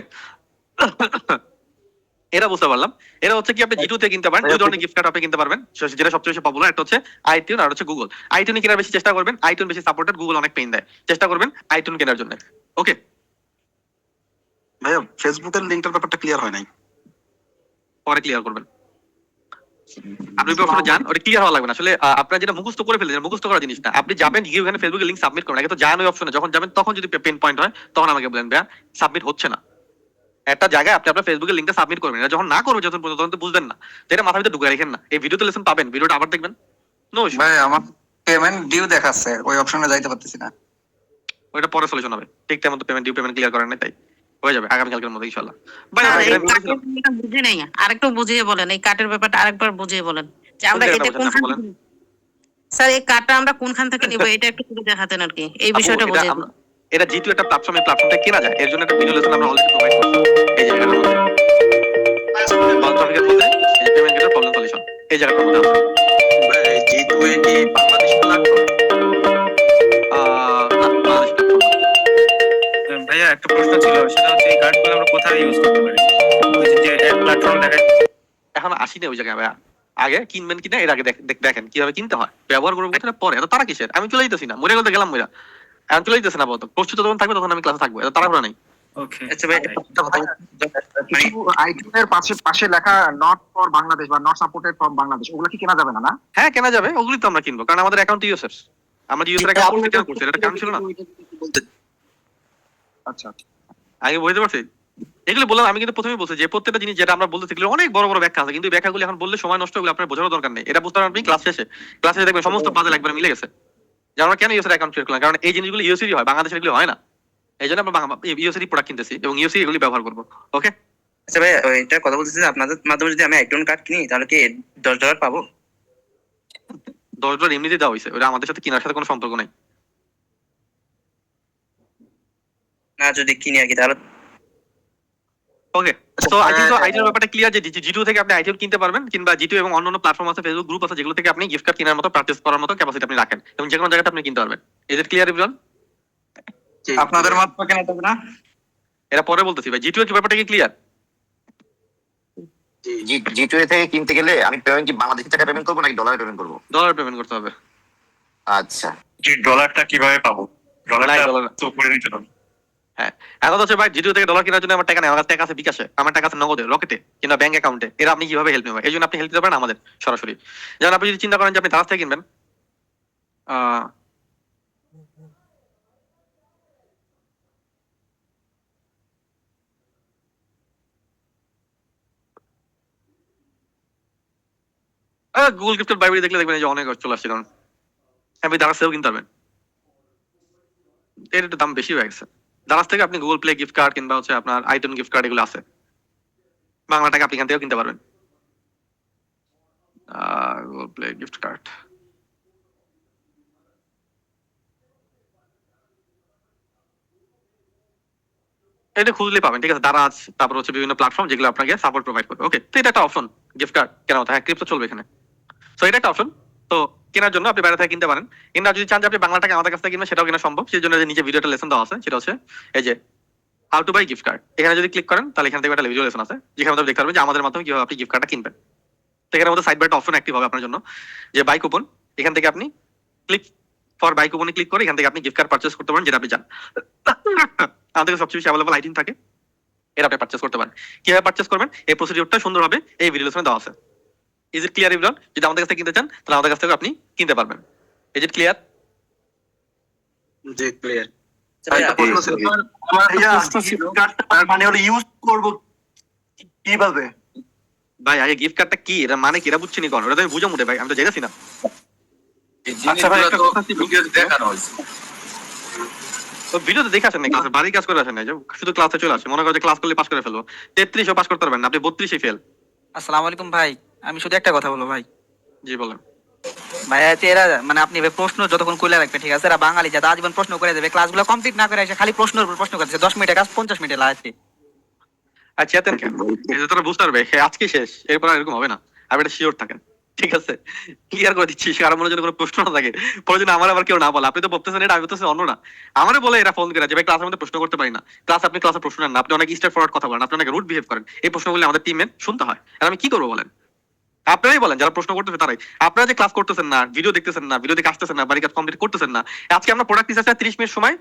এটা বুঝতে পারলাম। এটা হচ্ছে কি আপনি G2 তে কিনতে পারেন, দুই ধরনের গিফট কার্ড আপনি কিনতে পারবেন, যেটা সবচেয়ে বেশি পপুলার, একটা হচ্ছে আইটিউন আর হচ্ছে গুগল। আইটিউন কেনার বেশি চেষ্টা করবেন, আইটিউন বেশি সাপোর্টেড, গুগল অনেক পেইন দেয়, চেষ্টা করবেন আইটিউন কেনার জন্য। ওকে ভাইয়া, ফেসবুকের লিংকটার ব্যাপারটা ক্লিয়ার হয় নাই, পরে ক্লিয়ার করবেন। আপনি প্রশ্ন জান, ওটা ক্লিয়ার হওয়া লাগবে না। আসলে আপনারা যেটা মুখস্থ করে ফেলেছেন, মুখস্থ করা জিনিস না। আপনি যাবেন গিয়ে ওখানে ফেসবুকে লিংক সাবমিট করবেন, আগে তো যান ওই অপশনে, যখন যাবেন তখন যদি পেন পয়েন্ট হয় তখন আমাকে বলেন ভাইয়া সাবমিট হচ্ছে না। একটা জায়গায় আপনি আপনার ফেসবুকের লিংকটা সাবমিট করবেন, এটা যখন না করবেন যখন পর্যন্ত তখন তো বুঝবেন না, তো এটা মাথার ভিতরে ঢুকে রাখেন না। এই ভিডিওতে লেসন পাবেন, ভিডিওটা আবার দেখবেন। নো ইস্যু ভাই, আমার পেমেন্ট ডিউ দেখাচ্ছে, ওই অপশনে যাইতে পারতেছি না। ওইটা পরে সলিউশন হবে, ঠিক টাইম মতো পেমেন্ট ডিউ পেমেন্ট ক্লিয়ার করেন না, তাই হয়ে যাবে আগামী কালকের মধ্যে ইনশাআল্লাহ। ভাই আর এই কার্ডের ব্যাপারটা বুঝি নাই, আরেকটু বুঝিয়ে বলেন। এই কার্ডের ব্যাপারটা আরেকবার বুঝিয়ে বলেন যে আমরা এটা কোনখান থেকে, স্যার এই কার্ডটা আমরা কোনখান থেকে নিব, এটা একটু করে দেখাতেন আর কি, এই বিষয়টা বুঝিয়ে বলেন। এটা G2 একটা প্ল্যাটফর্ম, এই প্ল্যাটফর্মটা কেনা যায়, এর জন্য একটা ভিডিও লেসন আমরা অলরেডি প্রোভাইড করছি এই জায়গাটার মধ্যে। বাল ট্রাফিকের মধ্যে এই পেমেন্ট গেটের প্রবলেম সলিউশন এই জায়গাটার মধ্যে আছে। G2 এ কি বাংলাদেশ প্ল্যাটফর্ম? ভাইয়া একটা প্রশ্ন ছিল, সেটা হচ্ছে এই কার্ডগুলো আমরা কোথায় ইউজ করতে পারি? ওই যে প্ল্যাটফর্ম দেখায়, এখন আসি না ওই জায়গায় ভাইয়া। আগে কিনবেন কিনা এর আগে দেখেন কিভাবে কিনতে হয়, ব্যবহার করবো কোথায় পরে। এত তারা কিসের? আমি চলে যেতেছি না, মরে গেলে গেলাম মরা, এখন চলে যেতেছে না বলতো। প্রস্তুত যখন থাকবে তখন আমি ক্লাসে থাকবো, এত তাড়াহুড়া নেই। ওকে আচ্ছা ভাই, আইটিউনের পাশে লেখা নট ফর বাংলাদেশ বা নট সাপোর্টেড ফ্রম বাংলাদেশ, ওগুলো কি কেনা যাবে না? না, হ্যাঁ কেনা যাবে, ওগুলি তো আমরা কিনবো, কারণ আমাদের অ্যাকাউন্ট ইউএসএস, আমরা ইউএসএর অ্যাকাউন্ট করছি, এটা কারণ ছিল না। আচ্ছা, আগে বুঝতে পারছি। এগুলো বললাম আমি, কিন্তু প্রথমেই বলছি যে প্রত্যেকটা জিনিস যেটা আমরা বলতে থাকলে অনেক বড় বড় ব্যাখ্যা আছে, কিন্তু ব্যাখ্যাগুলি এখন বললে সময় নষ্ট হবে, আপনার বোঝানোর দরকার নেই। এটা বুঝতে পারবেন ক্লাস শেষে দেখবেন সমস্ত পাজল একবার মিলে গেছে যে আমরা কেন ইউএসএর অ্যাকাউন্ট ক্রিয়েট করলাম, কারণ এই জিনিসগুলো ইউএসএরই হয়, বাংলাদেশের এগুলো হয় না। এই জন্য আমরা ইউএসএরই প্রোডাক্ট কিনতেছি এবং ইউএসএ এগুলি ব্যবহার করবো। ওকে আচ্ছা ভাই, এটা কথা বলতেছি যে আপনাদের মাধ্যমে যদি আমি আইটিউন কার্ড কিনি তাহলে কি $10 পাবো? $10 এমনিতে দেওয়া হয়েছে, ওটা আমাদের সাথে কেনার সাথে কোনো সম্পর্ক নাই। না যদি কিনি আর কি, তাহলে ওকে, তো আই থিংক আইটির ব্যাপারটা ক্লিয়ার যে জিটু থেকে আপনি আইটিও কিনতে পারবেন, কিংবা জিটু এবং অন্যান্য প্ল্যাটফর্ম আছে, ফেসবুক গ্রুপ আছে, যেগুলো থেকে আপনি গিফট কার্ড কেনার মতো পারচেজ করার মতো ক্যাপাসিটি আপনি রাখেন এবং যে কোনো জায়গাতে আপনি কিনতে পারবেন। Is it clear everyone? আপনাদের মাধ্যমে কেনা যাবে না? এরা পরে বলতেছি ভাই, জিটু এর ব্যাপারটা কি ক্লিয়ার? জিটু থেকে কিনতে গেলে আমি পেমেন্ট কি বাংলাদেশি টাকা পেমেন্ট করবো নাকি ডলারে পেমেন্ট করবো? ডলার পেমেন্ট করতে হবে। আচ্ছা, ডলারটা কিভাবে পাবো? ডলারটা ডলার তো করে নিতে হবে। হ্যাঁ, এখন হচ্ছে ভাই জিটু থেকে ডলার কেনার জন্য আমার টাকা নেই, আমার কাছে টাকা আছে বিকাশে, আমার টাকা আছে নগদে, রকেটে, কিংবা ব্যাংক অ্যাকাউন্টে। এরা আপনি কিভাবে হেল্প নেবেন? এই জন্য আপনি হেল্প দিতে পারেন আমাদের সরাসরি। যেমন আপনি যদি চিন্তা করেন যে আপনি দারাজ থেকে কিনবেন, গুগল গিফটের বাইরে দেখলে দেখবেন এই যে অনেক চলে আসছে, কারণ আপনি দারাজ থেকেও কিনতে পারবেন। এর একটু দাম বেশি হয়ে গেছে। দারাজ থেকে আপনি গুগল প্লে গিফট কার্ড কিংবা হচ্ছে আপনার আইটন গিফট কার্ড এগুলো আছে, বাংলা টাকা আপনি এখান থেকেও কিনতে পারবেন। গুগল প্লে গিফট কার্ড, এটা খুঁজলে পাবেন, ঠিক আছে? দারাজ, তারপর হচ্ছে বিভিন্ন প্ল্যাটফর্ম যেগুলো আপনাকে সাপোর্ট প্রোভাইড করবে। ওকে, তো এটা একটা অপশন গিফট কার্ড কেনা হতো। হ্যাঁ, ক্রিপ্টো চলবে এখানে, তো এটা একটা অপশন। তো কেনার জন্য আপনি বাইরে থেকে কিনতে পারেন, কিংবা যদি চান যে আপনি বাংলা টাকা আমাদের কাছ থেকে কিনবেন, সেটাও কেনা সম্ভব। সেই জন্য যে নিচে ভিডিওটা লেসন দেওয়া আছে, সেটা হচ্ছে এই যে how to buy gift card. এখানে যদি ক্লিক করেন তাহলে এখান থেকে একটা ভিডিও লেসন আছে, যেখানে আপনি দেখতে পারবেন যে আমাদের মাধ্যমে কিভাবে আপনি গিফট কার্ডটা কিনবেন। তো এখানের মধ্যে সাইড বাই একটা অপশন অ্যাক্টিভ হবে আপনার জন্য, যে বাই কুপন। এখান থেকে আপনি ক্লিক ফর বাই কুপনে ক্লিক করে এখান থেকে আপনি গিফট কার্ড পারচেস করতে পারেন, যেটা আপনি চান। আমাদের কাছে সবচেয়ে বেশি অ্যাভেলেবল আইটেম থাকে, এটা আপনি পারচেস করতে পারেন। কিভাবে পারচেস করবেন এই প্রসিডিউরটা সুন্দরভাবে এই ভিডিও লেসনে দেওয়া আছে। Is it clear everyone? যদি আমাদের কাছ থেকে কিনতে চান তাহলে আমাদের কাছ থেকে আপনি কিনতে পারবেন। Is it clear? G clear. মানে ওটা ইউজ করবো কিভাবে? ভাই আগে গিফট কার্ডটা কি, এটা মানে কি, এটা বুঝছি নি কোন, ওটা আমি বুঝা মুটে ভাই, আমি তো জেনেছি না। আচ্ছা ভাই, একটা কথা ছিল, দেখানো হয়েছে তো ভিডিওতে দেখে আসেন না, ক্লাসে বাড়ি কাজ করে আসেন না, যে শুধু ক্লাসে চলে আসে, মনে করে যে ক্লাস করলে পাস করে ফেলবো। 33ও পাস করতে পারবেন না, আপনি 32 ফেল। আসসালামু আলাইকুম ভাই, আমি শুধু একটা কথা বলবো ভাই। জি বলেন। ভাই এরা মানে আপনি প্রশ্ন যতক্ষণ খুলে রাখবেন, ঠিক আছে? এরা বাঙালি যাতে আজীবন প্রশ্ন করে দেবে, ক্লাসগুলো কমপ্লিট না করে এসে খালি প্রশ্নের উপর প্রশ্ন করছে, 10 মিনিটের কাজ 50 মিনিটে লাগছে। আচ্ছা এতেন কেন, এটা তোরা বুঝতে পারবে আজকে শেষ, এরপর আর এরকম হবে না, আপনি এটা শিওর থাকেন, ঠিক আছে? ক্লিয়ার করে দিচ্ছি, কারণ মনে যদি কোনো প্রশ্ন না থাকে পরে যদি আমার আবার কেউ না বলে, আপনি তো বলতেছেন এটা, আমি বলতেছি অন্য না। আমারে বলে এরা ফোন করে যে ভাই ক্লাসের মধ্যে প্রশ্ন করতে পারি না, ক্লাস আপনি ক্লাসে প্রশ্ন নেন না, আপনি অনেক স্ট্রেট ফরওয়ার্ড কথা বলেন, আপনি অনেক রুড বিহেভ করেন, এই প্রশ্নগুলো আমাদের টিমে শুনতে হয়। আর আমি কি করবো বলেন? আপনারাই বলেন, যারা প্রশ্ন করতেছে তারাই। আপনারা যে ক্লাস করতেছেন না, ভিডিও দেখতেছেন না, ভিডিও দেখে আসতেছেন না, বাড়ি কাজ কমপ্লিট করতেছেন না। আজকে আমরা প্রোডাক্ট রিসার্চে 30 মিনিট সময়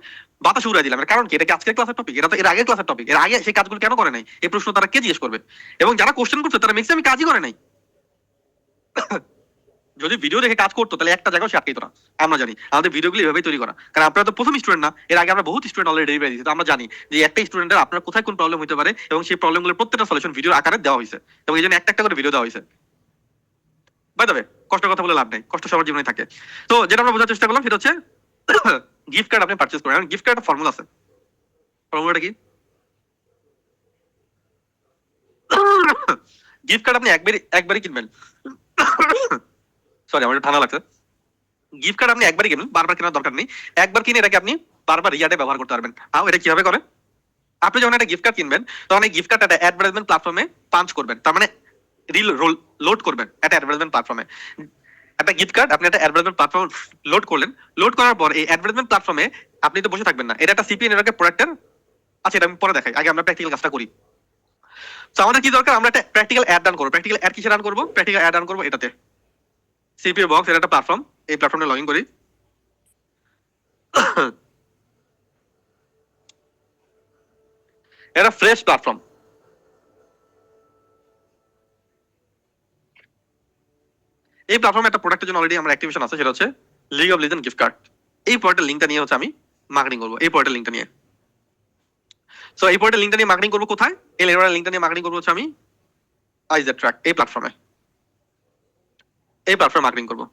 বাতাস উড়াই দিলাম, এর কারণ কি? এটা কি আজকের ক্লাসের টপিক? এটা তো এর আগের ক্লাসের টপিক। এর আগে সেই কাজগুলো কেন করে নাই, এই প্রশ্ন তারা কে জিজ্ঞেস করবে? এবং যারা কোশ্চেন করছে তারা ম্যাক্সিমাম কাজই করে নাই। যদি ভিডিও দেখে কাজ করতো তাহলে একটা জায়গায় সে আটকাইতো না। আমরা জানি আমাদের ভিডিওগুলো এভাবেই তৈরি করা, কারণ আপনারা তো প্রথম স্টুডেন্ট না, এর আগে আমরা বহুত স্টুডেন্ট অলরেডি ডেলিভারি দিয়েছি। তো আমরা জানি যে একটা স্টুডেন্টের আপনার কোথায় কোন প্রবলেম হতে পারে, এবং সেই প্রবলেমগুলোর প্রত্যেকটা সলিউশন ভিডিও আকারে দেওয়া হয়েছে, এবং এই জন্য একটা একটা করে ভিডিও দেওয়া হয়েছে। বাই দ্য ওয়ে, কষ্টের কথা বলে লাভ নেই, কষ্ট সবার জীবনে থাকে। তো যেটা আমরা বোঝার চেষ্টা করলাম সেটা হচ্ছে গিফট কার্ড আপনি পারচেজ করেন। গিফট কার্ড একটা ফর্মুলা আছে, ফর্মুলাটা কি? গিফট কার্ড আপনি একবারই কিনবেন। সরি, আমার ঠান্ডা লাগছে। গিফট কার্ড আপনি একবারই কিনবেন, বারবার কেনার দরকার নেই। একবার কিনে এটাকে আপনি বারবার ইয়ার্ডে ব্যবহার করতে পারবেন। এটা কিভাবে করে? আপনি যখন একটা গিফট কার্ড কিনবেন তখন এই গিফট কার্ড একটা অ্যাডভার্টাইজমেন্ট প্ল্যাটফর্মে পাঞ্চ করবেন, তার মানে লোড করবেন একটা অ্যাডভার্টাইজমেন্ট প্ল্যাটফর্মে। একটা গিফট কার্ড আপনি একটা অ্যাডভার্টাইজমেন্ট প্ল্যাটফর্ম লোড করলেন, লোড করার পর এই অ্যাডভার্টাইজমেন্ট প্ল্যাটফর্মে আপনি তো বসে থাকবেন না, এটা একটা সিপিএন এর প্রোডাক্টের। আচ্ছা, এটা আমি পরে দেখাই, আগে আমরা প্র্যাকটিক্যাল কাজটা করি। তো আমাদের কি দরকার? আমরা একটা প্র্যাকটিক্যাল অ্যাড রান করবো। প্র্যাকটিক্যাল অ্যাড কিসে রান করবো? প্র্যাকটিক্যাল অ্যাড রান করবো এটাতে, সিপিএ বক্স, এটা একটা প্ল্যাটফর্ম। এই প্ল্যাটফর্মে লগ ইন করি। এটা ফ্রেশ প্ল্যাটফর্ম। এই প্ল্যাটফর্মে একটা প্রোডাক্টের জন্য অলরেডি আমার অ্যাক্টিভেশন আছে, সেটা হচ্ছে league of legend gift card. এই প্রোডাক্টের লিঙ্কটা নিয়ে হচ্ছে আমি মার্কেটিং করবো, এই প্রোডাক্টের লিঙ্কটা নিয়ে। সো এই প্রোডাক্টের লিঙ্কটা নিয়ে মার্কেটিং করবো কোথায়? এই লিঙ্কটা নিয়ে মার্কেটিং করবো হচ্ছে আমি আইজ ট্র্যাক, এই প্ল্যাটফর্মে মার্কেটিং করবো।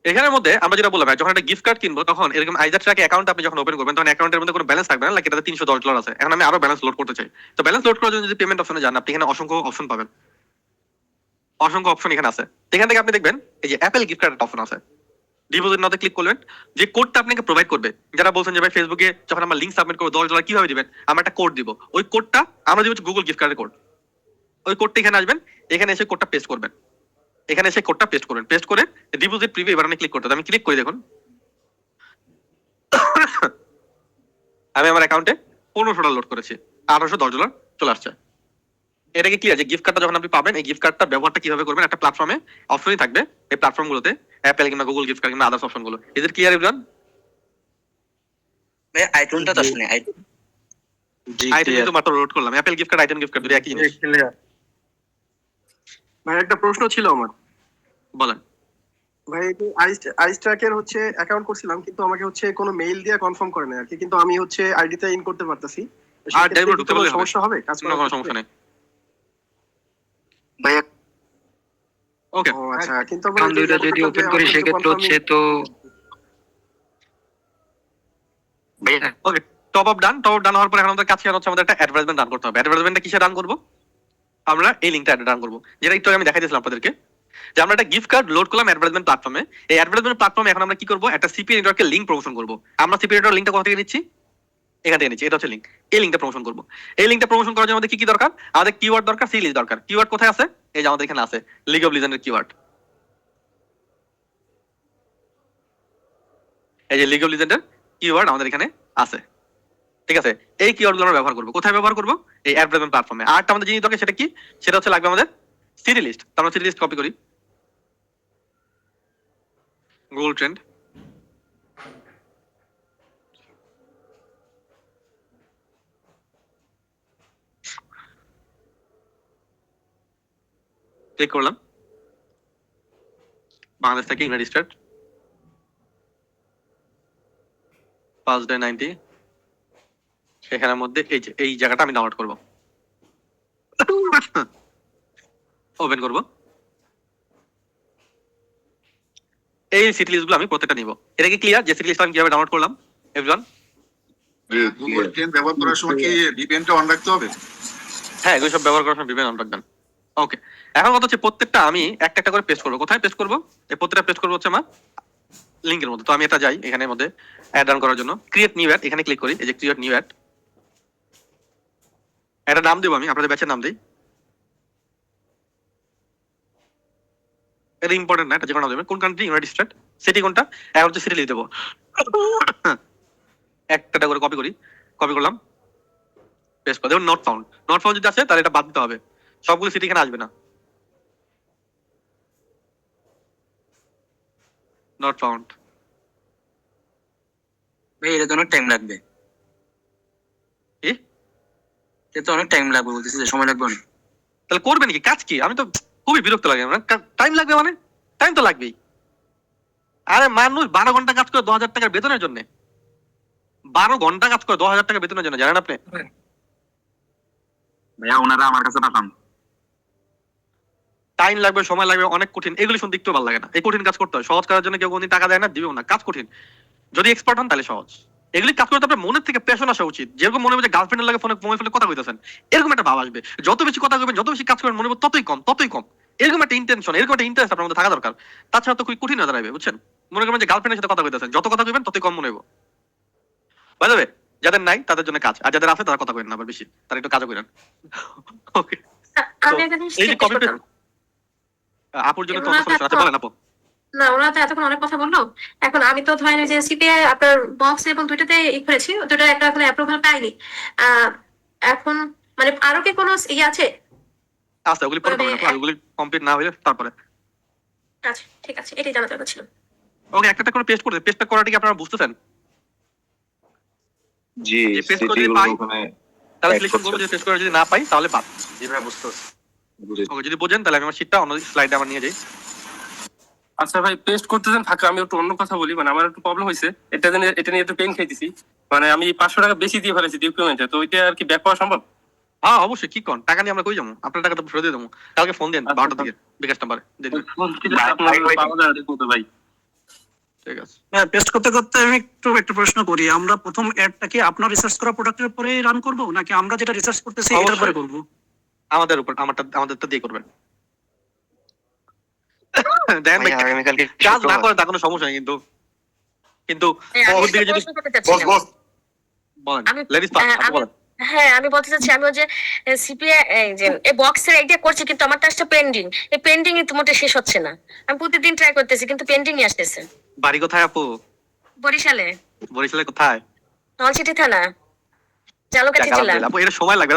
এখানের মধ্যে আমরা যেটা বললাম, যখন একটা গিফট কার্ড কিনবো তখন এরকম আইজার ট্র্যাক অ্যাকাউন্ট আপনি যখন ওপেন করবেন তখন অ্যাকাউন্টের মধ্যে কোনো ব্যালেন্স থাকবে না, লাইক এটাতে $310 আছে। এখন আমি আরো ব্যালেন্স লোড করতে চাই, তো ব্যালেন্স লোড করার জন্য যদি পেমেন্ট অপশনে যান আপনি এখানে অসংখ্য অপশন পাবেন। অসংখ্য অপশন এখানে আছে। এখান থেকে আপনি দেখবেন এই যে অ্যাপেল গিফট কার্ড অপশন আছে। ডিপোজিট নাওতে ক্লিক করবেন, যে কোডটা আপনাকে প্রোভাইড করবে, যারা বলছেন যে ভাই ফেসবুকে যখন আমরা লিংক সাবমিট করবো $10 কিভাবে দিবেন, আমরা একটা কোড দিব, ওই কোডটা আমরা দিব গুগল গিফট কার্ডের কোড। ওই কোডটা এখানে আসবেন, এখানে এসে কোডটা পেস্ট করবেন, এখানে এসে কোডটা পেস্ট করবেন, পেস্ট করে ডিপোজিট প্রিভিউ এবার ক্লিক করতে হবে। আমি ক্লিক করে দেখুন আমি আমার অ্যাকাউন্টে $1500 লোড করেছি, $810 চলে আসছে। এটা কি ক্লিয়ার যে গিফট কার্ডটা যখন আপনি পাবেন, এই গিফট কার্ডটা ব্যবহারটা কিভাবে করবেন, একটা প্ল্যাটফর্মে অপশনই থাকবে, এই প্ল্যাটফর্ম গুলোতে অ্যাপেল কিংবা গুগল গিফট কার্ড কিংবা আদার্স অপশন গুলো। এদের ক্লিয়ার এভরিওয়ান? ভাই আইটুনটা তো আসলে আইটুন আইটেম তো মাত্র লোড করলাম, Apple gift card item gift card দুটো একই জিনিস। ভাই একটা প্রশ্ন ছিল আমার। বলেন। ভাই আইস্ট্রাকের হচ্ছে অ্যাকাউন্ট করছিলাম, কিন্তু আমাকে হচ্ছে কোনো মেইল দিয়ে কনফার্ম করে না আর কি, কিন্তু আমি হচ্ছে আইডিতে ইন করতে পারতাছি। আর ডেলিভারি ঢুকতে বললে সমস্যা হবে? কাজ করার কোনো সমস্যা নেই। ভাই ওকে ও আচ্ছা, কিন্তু কারণ দুইটা যদি ওপেন করি সেক্ষেত্রে হচ্ছে তো ওকে টপ আপ ডান। টপ আপ ডান হওয়ার পর এখন আমাদের কাছে হচ্ছে আমাদের একটা অ্যাডভার্টাইজমেন্ট রান করতে হবে। অ্যাডভার্টাইজমেন্টটা কিসে রান করব? আমরা এই লিংকটা রান করব, যেটা একটু আমি দেখাই দিয়েছিলাম আপনাদেরকে, যে আমরা একটা গিফট কার্ড লোড করলাম অ্যাডভার্টাইজমেন্ট প্ল্যাটফর্মে। এই অ্যাডভার্টাইজমেন্ট প্ল্যাটফর্মে এখন আমরা কি করব, একটা সিপিএ নেটওয়ার্কের লিংক প্রমোশন করব। আমরা সিপিএ নেটওয়ার্ক লিংকটা কোথা থেকে নিচ্ছি? এখান থেকে নিচ্ছি, এটা হচ্ছে লিংক। এই লিংকটা প্রমোশন করব। এই লিংকটা প্রমোশন করার জন্য আমাদের কি কি দরকার? আমাদের কিওয়ার্ড দরকার, সি লিস্ট দরকার। কিওয়ার্ড কোথায় আছে? এই যে আমাদের এখানে আছে, লিগ অফ লিজেন্ডের কিওয়ার্ড। এই যে লিগ অফ লিজেন্ডের কিওয়ার্ড আমাদের এখানে আছে, ঠিক আছে? এই কিওয়ার্ডগুলো আমরা ব্যবহার করব। কোথায় ব্যবহার করব? এই অ্যাডভার্টাইজমেন্ট প্ল্যাটফর্মে। আর একটা আমাদের জিনিস দরকার, সেটা কি? সেটা হচ্ছে লাগবে আমাদের সিরি লিস্ট। তো আমরা সিরি লিস্ট কপি করি, গুগল ট্রেন্ড, ক্লিক করলাম, বাংলাদেশ থেকে ইউনাইটেড স্টেট, ফার্স্ট ডে 90, সেখানের মধ্যে এই যে এই জায়গাটা আমি ডাউনলোড করব, ওপেন করব। এই সিটি লিস্টগুলো আমি প্রত্যেকটা নিব। এটা কি ক্লিয়ার যে সিটি লিস্ট আমি কিভাবে ডাউনলোড করলাম এভরিওয়ান? গুগল ট্রেন্ড ব্যবহার করার সময় কি ভিপিএনটা অন রাখতে হবে? হ্যাঁ, এগুলো সব ব্যবহার করার সময় ভিপিএন অন রাখবেন। ওকে, এখন কথা হচ্ছে প্রত্যেকটা আমি একটা একটা করে পেস্ট করব। কোথায় পেস্ট করব? এই প্রত্যেকটা পেস্ট করব হচ্ছে আমার লিংকের মধ্যে। তো আমি এটা যাই এখানের মধ্যে অ্যাড রান করার জন্য, ক্রিয়েট নিউ অ্যাড, এখানে ক্লিক করি, এই যে ক্রিয়েট নিউ অ্যাড। একটা নাম দেবো, আমি আপনাদের ব্যাচের নাম দিই, এটা ইম্পর্টেন্ট না, এটা যে কোনো নাম দেবেন। কোন কান্ট্রি? United state. সিটি কোনটা? এখন হচ্ছে সিটি লিস্ট দেবো। একটা করে কপি করি, কপি করলাম, পেস্ট করে দেবো। নট ফাউন্ড, নট ফাউন্ড যদি আসে তাহলে এটা বাদ দিতে হবে, সবগুলো সিটি এখানে আসবে না। Not found. ভাই এটা তো অনেক টাইম লাগবে। কি? এটা তো অনেক টাইম লাগবে বলতেছি, যে সময় লাগবে অনেক। তাহলে করবেন কি? কাজ কি? আমি তো খুবই বিরক্ত লাগে। টাইম লাগবে মানে? টাইম তো লাগবেই। আরে মানুষ 12 ঘন্টা কাজ করে 2000 টাকার বেতনের জন্য, 12 ঘন্টা কাজ করে 10,000 টাকা বেতনের জন্য, জানেন আপনি? ভাইয়া ওনারা আমার কাছে পাঠান। টাইম লাগবে, সময় লাগবে, অনেক কঠিন, এগুলি শুনতে একটু ভালো লাগে না। এই কঠিন কাজ করতে হয়। সহজ করার জন্য কেউ কোনদিন টাকা দেয় না, দিবেও না। কাজ কঠিন, যদি এক্সপার্ট হন তাহলে সহজ। এগুলি কাজ করতে আপনার মনের থেকে প্যাশন আসা উচিত। যেরকম মনে হবে যে গার্লফ্রেন্ডের লাগে ফোনে মোবাইল ফোনে কথা কইতেছেন, এরকম একটা ভাব আসবে। যত বেশি কথা কইবেন, যত বেশি কাজ করবেন, মনে হবে ততই কম, ততই কম। এরকম একটা ইন্টেনশন, এরকম একটা ইন্টারেস্ট আপনার মধ্যে থাকা দরকার। তাছাড়া তো খুবই কঠিন হয়ে দাঁড়াবে, বুঝছেন? মনে করবেন যে গার্লফ্রেন্ডের সাথে কথা কইতেছেন, যত কথা কইবেন ততই কম মনে হবে। বাই দ্য ওয়ে, যাদের নাই তাদের জন্য কাজ, আর যাদের আছে তারা কথা কইবেন না আবার বেশি, তারা একটু কাজও করেন। ওকে, আমি একটা জিনিস এই যে জিজ্ঞেস কপি করতাম। আপুর জন্য তো সমস্যা আছে, বলেন আপু। না, ওরা তো এতক্ষণ অনেক কথা বললো। এখন আমি তো ধরেন যে সিপিআই আপনার বক্স এবং দুইটাতে করেছি, দুটো একটা এখন অ্যাপ্রুভাল পাইনি। এখন মানে আরো কি কোনো ইয়ে আছে? আচ্ছা, ওগুলি পরে পাবেন আপু, ওগুলি কমপ্লিট না হলে তারপরে। আচ্ছা ঠিক আছে, এটাই জানা দরকার ছিল। ওকে, একটা করে পেস্ট করে, পেস্টটা করাটা কি আপনারা বুঝতেছেন? জি, পেস্ট করে যদি পাই তাহলে সিলেকশন করব, যদি পেস্ট করে যদি না পাই তাহলে বাদ। যেভাবে বুঝতেছি। ওকে, যদি বুঝেন তাহলে আমি আমার শীটটা অন্য স্লাইডে আমার নিয়ে যাই। আচ্ছা ভাই, পেস্ট করতেছেন ফাঁকা, আমি একটু অন্য কথা বলি। মানে আমার একটু প্রবলেম হয়েছে, এটা নিয়ে একটু পেন খাইতেছি। মানে আমি 500 টাকা বেশি দিয়ে ফেলেছি ডকুমেন্টে, তো ওইটা আর কি ব্যাক পাওয়া সম্ভব? হ্যাঁ অবশ্যই, কি কোন টাকা নিয়ে আমরা কই যাবো? আপনার টাকা তো ফেরত দিয়ে দেবো। কালকে ফোন দেন 12টার দিকে বিকাশ নাম্বারে। ভাই ঠিক আছে। হ্যাঁ, পেস্ট করতে করতে আমি একটু প্রশ্ন করি। আমরা প্রথম অ্যাডটা কি আপনার রিসার্চ করা প্রোডাক্টের উপরে রান করব, নাকি আমরা যেটা রিসার্চ করতেছি এটার উপরে করব? আমাদের উপর, আমাদেরটা দিয়ে করবেন। দেখেন ভাই, ভাইয়া আগামীকালকে কাজ না শুক্রবার। করে তা কোনো সমস্যা নেই, কিন্তু কিন্তু আমি ওর একটা দিকে যদি প্রশ্ন করতে চাচ্ছিলাম। বলেন, আমি লেডিস ফার্স্ট, আপনি আমি বলেন। হ্যাঁ আমি বলতে চাচ্ছি, আমি ওই যে সিপিএ যে এই বক্সের এইটা করছি, কিন্তু আমার টাস্কটা পেন্ডিং, এই পেন্ডিং এ তোমার শেষ হচ্ছে না। আমি প্রতিদিন ট্রাই করতেছি কিন্তু পেন্ডিংই আসতেছে। বাড়ি কোথায় আপু? বরিশালে, বরিশালে কোথায়? নলছিটি থানা, জালকাঠি জেলা। আলহামদুলিল্লাহ আপু, এটা সময় লাগবে,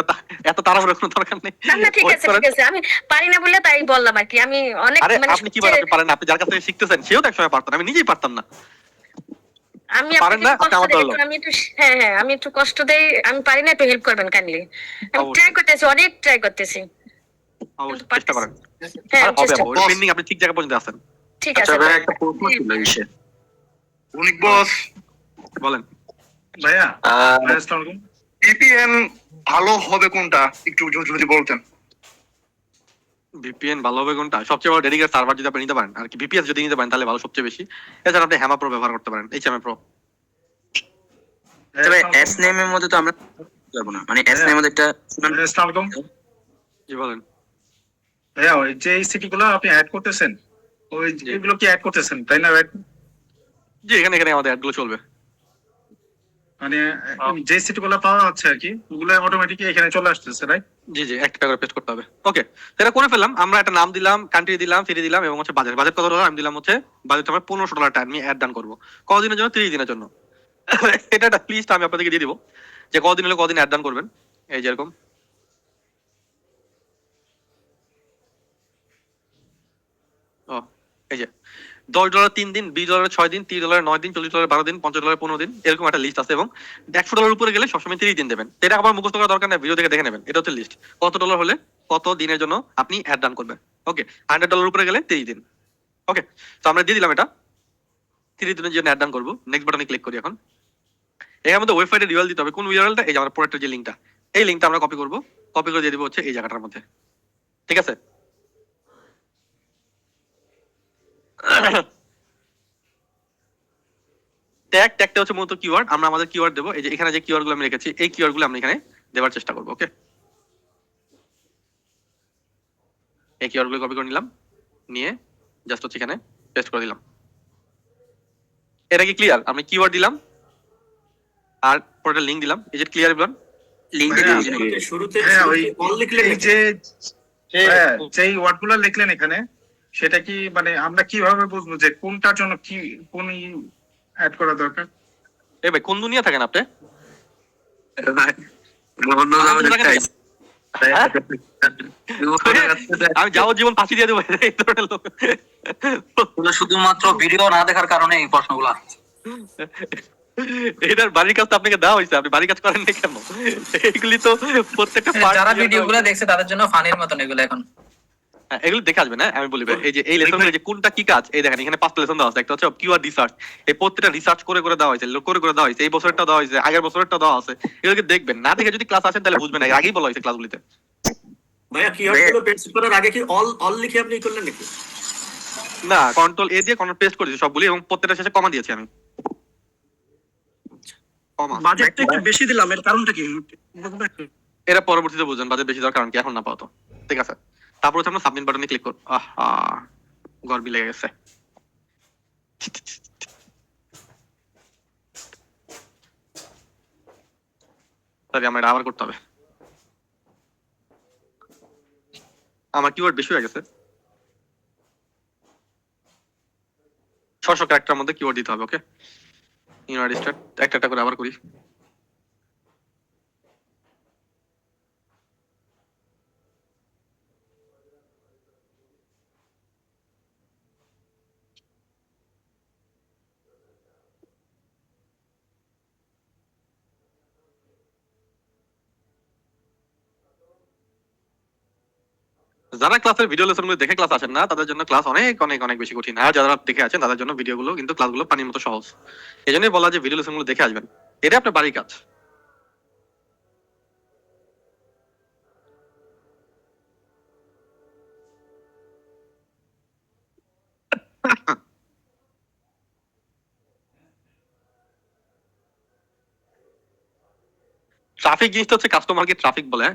এত তাড়াহুড়ো কোনো দরকার নেই। না না ঠিক Wait আছে করেন। ঠিক আছে, আমি পারি না বলে তাই বললাম আর কি। আমি অনেক আরে মানে আপনি কি পারেন? আপনি পারেন না, আপনি যার কাছ থেকে শিখতেছেন সেও তো একসময় পারতেন, আমি নিজেই পারতাম না। আমি পারেন আপনাকে না, একটু আপনি কষ্ট আমার দেই, দল। একটু আমি একটু হ্যাঁ হ্যাঁ আমি একটু কষ্ট দেই, আমি পারি না, একটু হেল্প করবেন কাইন্ডলি। আমি অবশ্যই। ট্রাই করতেছি, অনেক ট্রাই করতেছি। অবশ্যই চেষ্টা করেন। হ্যাঁ আর আমি হবে চেষ্টা আপু, করছি। পেন্ডিং আপনি ঠিক জায়গা পর্যন্ত আছেন। ঠিক আচ্ছা আছে ভাই, একটা প্রশ্ন ছিল ইসে উনিক বস। বলেন ভাইয়া, আসসালামু আলাইকুম। VPN ভালো হবে কোনটা একটু যদি বলতেন। ভিপিএন ভালো হবে কোনটা? সবচেয়ে বড় ডেডিকেটেড সার্ভার যদি আপনি নিতে পারেন, আর কি ভিপিএস যদি নিতে পারেন তাহলে ভালো সবচেয়ে বেশি। এছাড়া আপনি হ্যামা প্রো ব্যবহার করতে পারেন, এইচএমএ প্রো। তবে এস নেমের মধ্যে তো আমরা যাবো না, মানে এস নেমের মধ্যে একটা আসসালামু আলাইকুম। জি বলেন। ভাইয়া, ওই যে সিটি গুলো আপনি অ্যাড করতেছেন, ওই এগুলো কি অ্যাড করতেছেন তাই না? জি, এখানে এখানে আমাদের অ্যাডগুলো চলবে। মানে যে সিটি গুলো পাওয়া যাচ্ছে আর কি, ওগুলো অটোমেটিক এখানে চলে আসতেছে, রাইট? জি জি, একটা করে পেস্ট করতে হবে। ওকে, সেটা করে ফেললাম। আমরা একটা নাম দিলাম, কান্ট্রি দিলাম, সিটি দিলাম, এবং হচ্ছে বাজেট। বাজেট কত ডলার আমি দিলাম, হচ্ছে বাজেট আমার $1500 আমি অ্যাড ডান করবো। কদিনের জন্য? 30 দিনের জন্য। এটা একটা লিস্ট আমি আপনাদেরকে দিয়ে দিব যে কদিন হলে কদিন অ্যাড ডান করবেন। এই যেরকম ও এই যে $10 3 দিন, $20 6 দিন, $30 9 দিন, $40 12 দিন, $50 15 দিন, এরকম একটা লিস্ট আছে। এবং $100 উপরে গেলে সবসময় 30 দিন দেবেন। এটা আবার মুখস্থ করার দরকার নেই, ভিডিও থেকে দেখে নেবেন। এটা হচ্ছে লিস্ট, কত ডলার হলে কত দিনের জন্য আপনি অ্যাড ডান করবেন। ওকে, $100 উপরে গেলে 30 দিন। ওকে, তো আমরা দিয়ে দিলাম এটা 30 দিনের জন্য অ্যাড ডান করবো। নেক্সট বাটনে ক্লিক করি। এখন এর মধ্যে ওয়েবসাইটের ইউআরএল দিতে হবে। কোন ইউআরএলটা? এই যে আমার প্রোডাক্টের যে লিঙ্কটা, এই লিঙ্কটা আমরা কপি করব, কপি করে দিয়ে দিব হচ্ছে এই জায়গাটার মধ্যে। ঠিক আছে? ট্যাগটা হচ্ছে মূলত কিওয়ার্ড। আমরা আমাদের কিওয়ার্ড দেবো। এই যে এখানে যে কিওয়ার্ড গুলো আমি রেখেছি, এই কিওয়ার্ড গুলো আমরা এখানে দেওয়ার চেষ্টা করবো। ওকে, এই কিওয়ার্ড গুলো কপি করে নিলাম, নিয়ে জাস্ট হচ্ছে এখানে পেস্ট করে দিলাম। এটা কি ক্লিয়ার? আমি কিওয়ার্ড দিলাম আর প্রোডাক্টের লিংক দিলাম। Is it clear everyone? শুরুতে হ্যাঁ, ওই অল লিখলেন এই যে যেই ওয়ার্ড গুলো লিখলেন এখানে, সেটা কি মানে আমরা কিভাবে বুঝবো যে কোনটার জন্য কি কোন অ্যাড করা দরকার? এই ভাই, কোন দুনিয়া থাকেন আপনি? আমি যাও জীবন ফাঁসি দিয়ে দেবো এই ধরনের লোক। শুধুমাত্র ভিডিও না দেখার কারণে এই প্রশ্নগুলো আসছে। এটার বাড়ির কাজ তো আপনাকে দেওয়া হয়েছে, আপনি বাড়ির কাজ করেন না কেন? এগুলি তো প্রত্যেকটা যারা ভিডিওগুলো দেখছে তাদের জন্য ফানির মতন এগুলো এখন। এগুলো দেখে আসবে না, আমি বলি ভাই, এই যে এই লেসন যে কোনটা কি কাজ, এই দেখেন এখানে 5টা লেসন দেওয়া আছে। একটা হচ্ছে কিওয়ার্ড রিসার্চ, এই প্রত্যেকটা রিসার্চ করে করে দেওয়া হয়েছে, করে করে দেওয়া হয়েছে। এই বছরটা দেওয়া হয়েছে, আগের বছরটা দেওয়া আছে। এগুলোকে দেখবেন, না দেখে যদি ক্লাস আসেন তাহলে বুঝবেন না, এর আগেই বলা হয়েছে ক্লাসগুলিতে। ভাইয়া কিওয়ার্ডগুলো পেস্ট করার আগে কি অল লিখে আপনি করলেন নাকি? না, কন্ট্রোল এ দিয়ে কন্ট্রোল পেস্ট করেছি সবগুলি, এবং প্রত্যেকটা শেষে কমা দিয়েছি আমি। বাজেটটা একটু বেশি দিলাম, এর কারণটা কি? এরা পরবর্তীতে বুঝবেন বাজেট বেশি দেওয়ার কারণ কি, এখন না পাওয়া। ঠিক আছে, তারপর হচ্ছে আমরা সাবমিট বাটনে ক্লিক করব। গর্বি লেগে গেছে। সরি, আমার এটা আবার করতে হবে। আমার কিওয়ার্ড বেশি হয়ে গেছে, 600 ক্যারেক্টারের মধ্যে কিওয়ার্ড দিতে হবে। ওকে, ইউনাইটেড স্টেট একটা একটা করে আবার করি। যারা ক্লাসের ভিডিও লেসন গুলো দেখে ক্লাস আসেন না, তাদের জন্য ক্লাস অনেক অনেক অনেক বেশি কঠিন। আর যারা দেখে আছেন তাদের জন্য ভিডিওগুলো কিন্তু ক্লাসগুলো পানির মতো সহজ। এই জন্যই বলা যে ভিডিও লেসন গুলো দেখে আসবেন, এটা আপনার বাড়ির কাজ। ট্রাফিক জিনিসটা হচ্ছে কাস্টমারকে ট্রাফিক বলে।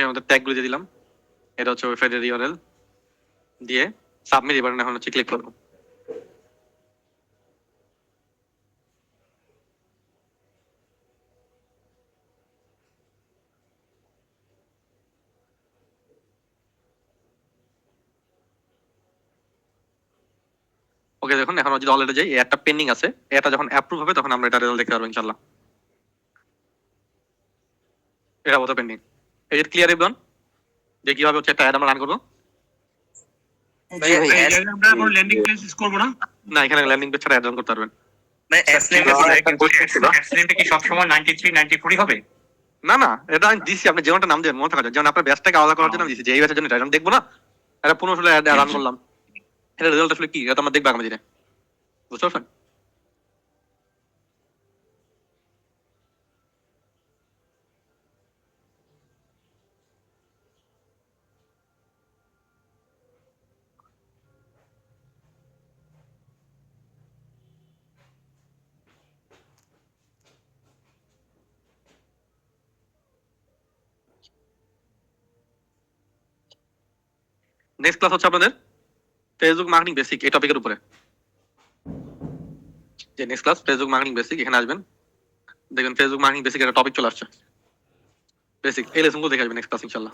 আমাদের ট্যাগগুলো দিয়ে দিলাম, এটা হচ্ছে ওয়েবসাইটের ইউআরএল দিয়ে সাবমিট এবার এখন হচ্ছে ক্লিক করবো। ওকে দেখুন এখন যদি অলরেডি যাই একটা পেন্ডিং আছে, এটা যখন অ্যাপ্রুভ হবে তখন আমরা এটা রেজাল্ট দেখতে পারবো ইনশাআল্লাহ। এটা বলতে পেন্ডিং এই যে ক্লিয়ার এভরিওয়ান যে কিভাবে হচ্ছে একটা অ্যাড আমরা রান করবো। আমরা এখন ল্যান্ডিং পেজ ইউজ করব না, না এখানে ল্যান্ডিং পেজ ছাড়া অ্যাড রান করতে পারবেন। অ্যাক্সিডেন্টে কি সবসময় 93 94 হবে? না না, এটা আমি দিছি, আপনি যেমনটা নাম দেন মনে থাকা যায়, যেমন আপনার ব্যাচটাকে আলাদা করার জন্য আমি দিছি যে এই ব্যাচের জন্য এটা দেখবো না, এটা 15 রান করলাম, এটা রেজাল্ট আসলে কি এটা আমরা দেখবো আগামী দিনে, বুঝতে পারছেন? নেক্সট ক্লাস হচ্ছে আপনাদের ফেসবুক মার্কেটিং বেসিক এই টপিকের উপরে, যে next class Facebook marketing basic, এখানে আসবেন দেখবেন ফেসবুক মার্কেটিং বেসিক একটা টপিক চলে আসছে, বেসিক এই লেসনগুলো দেখে আসবেন নেক্সট ক্লাস ইনশাআল্লাহ।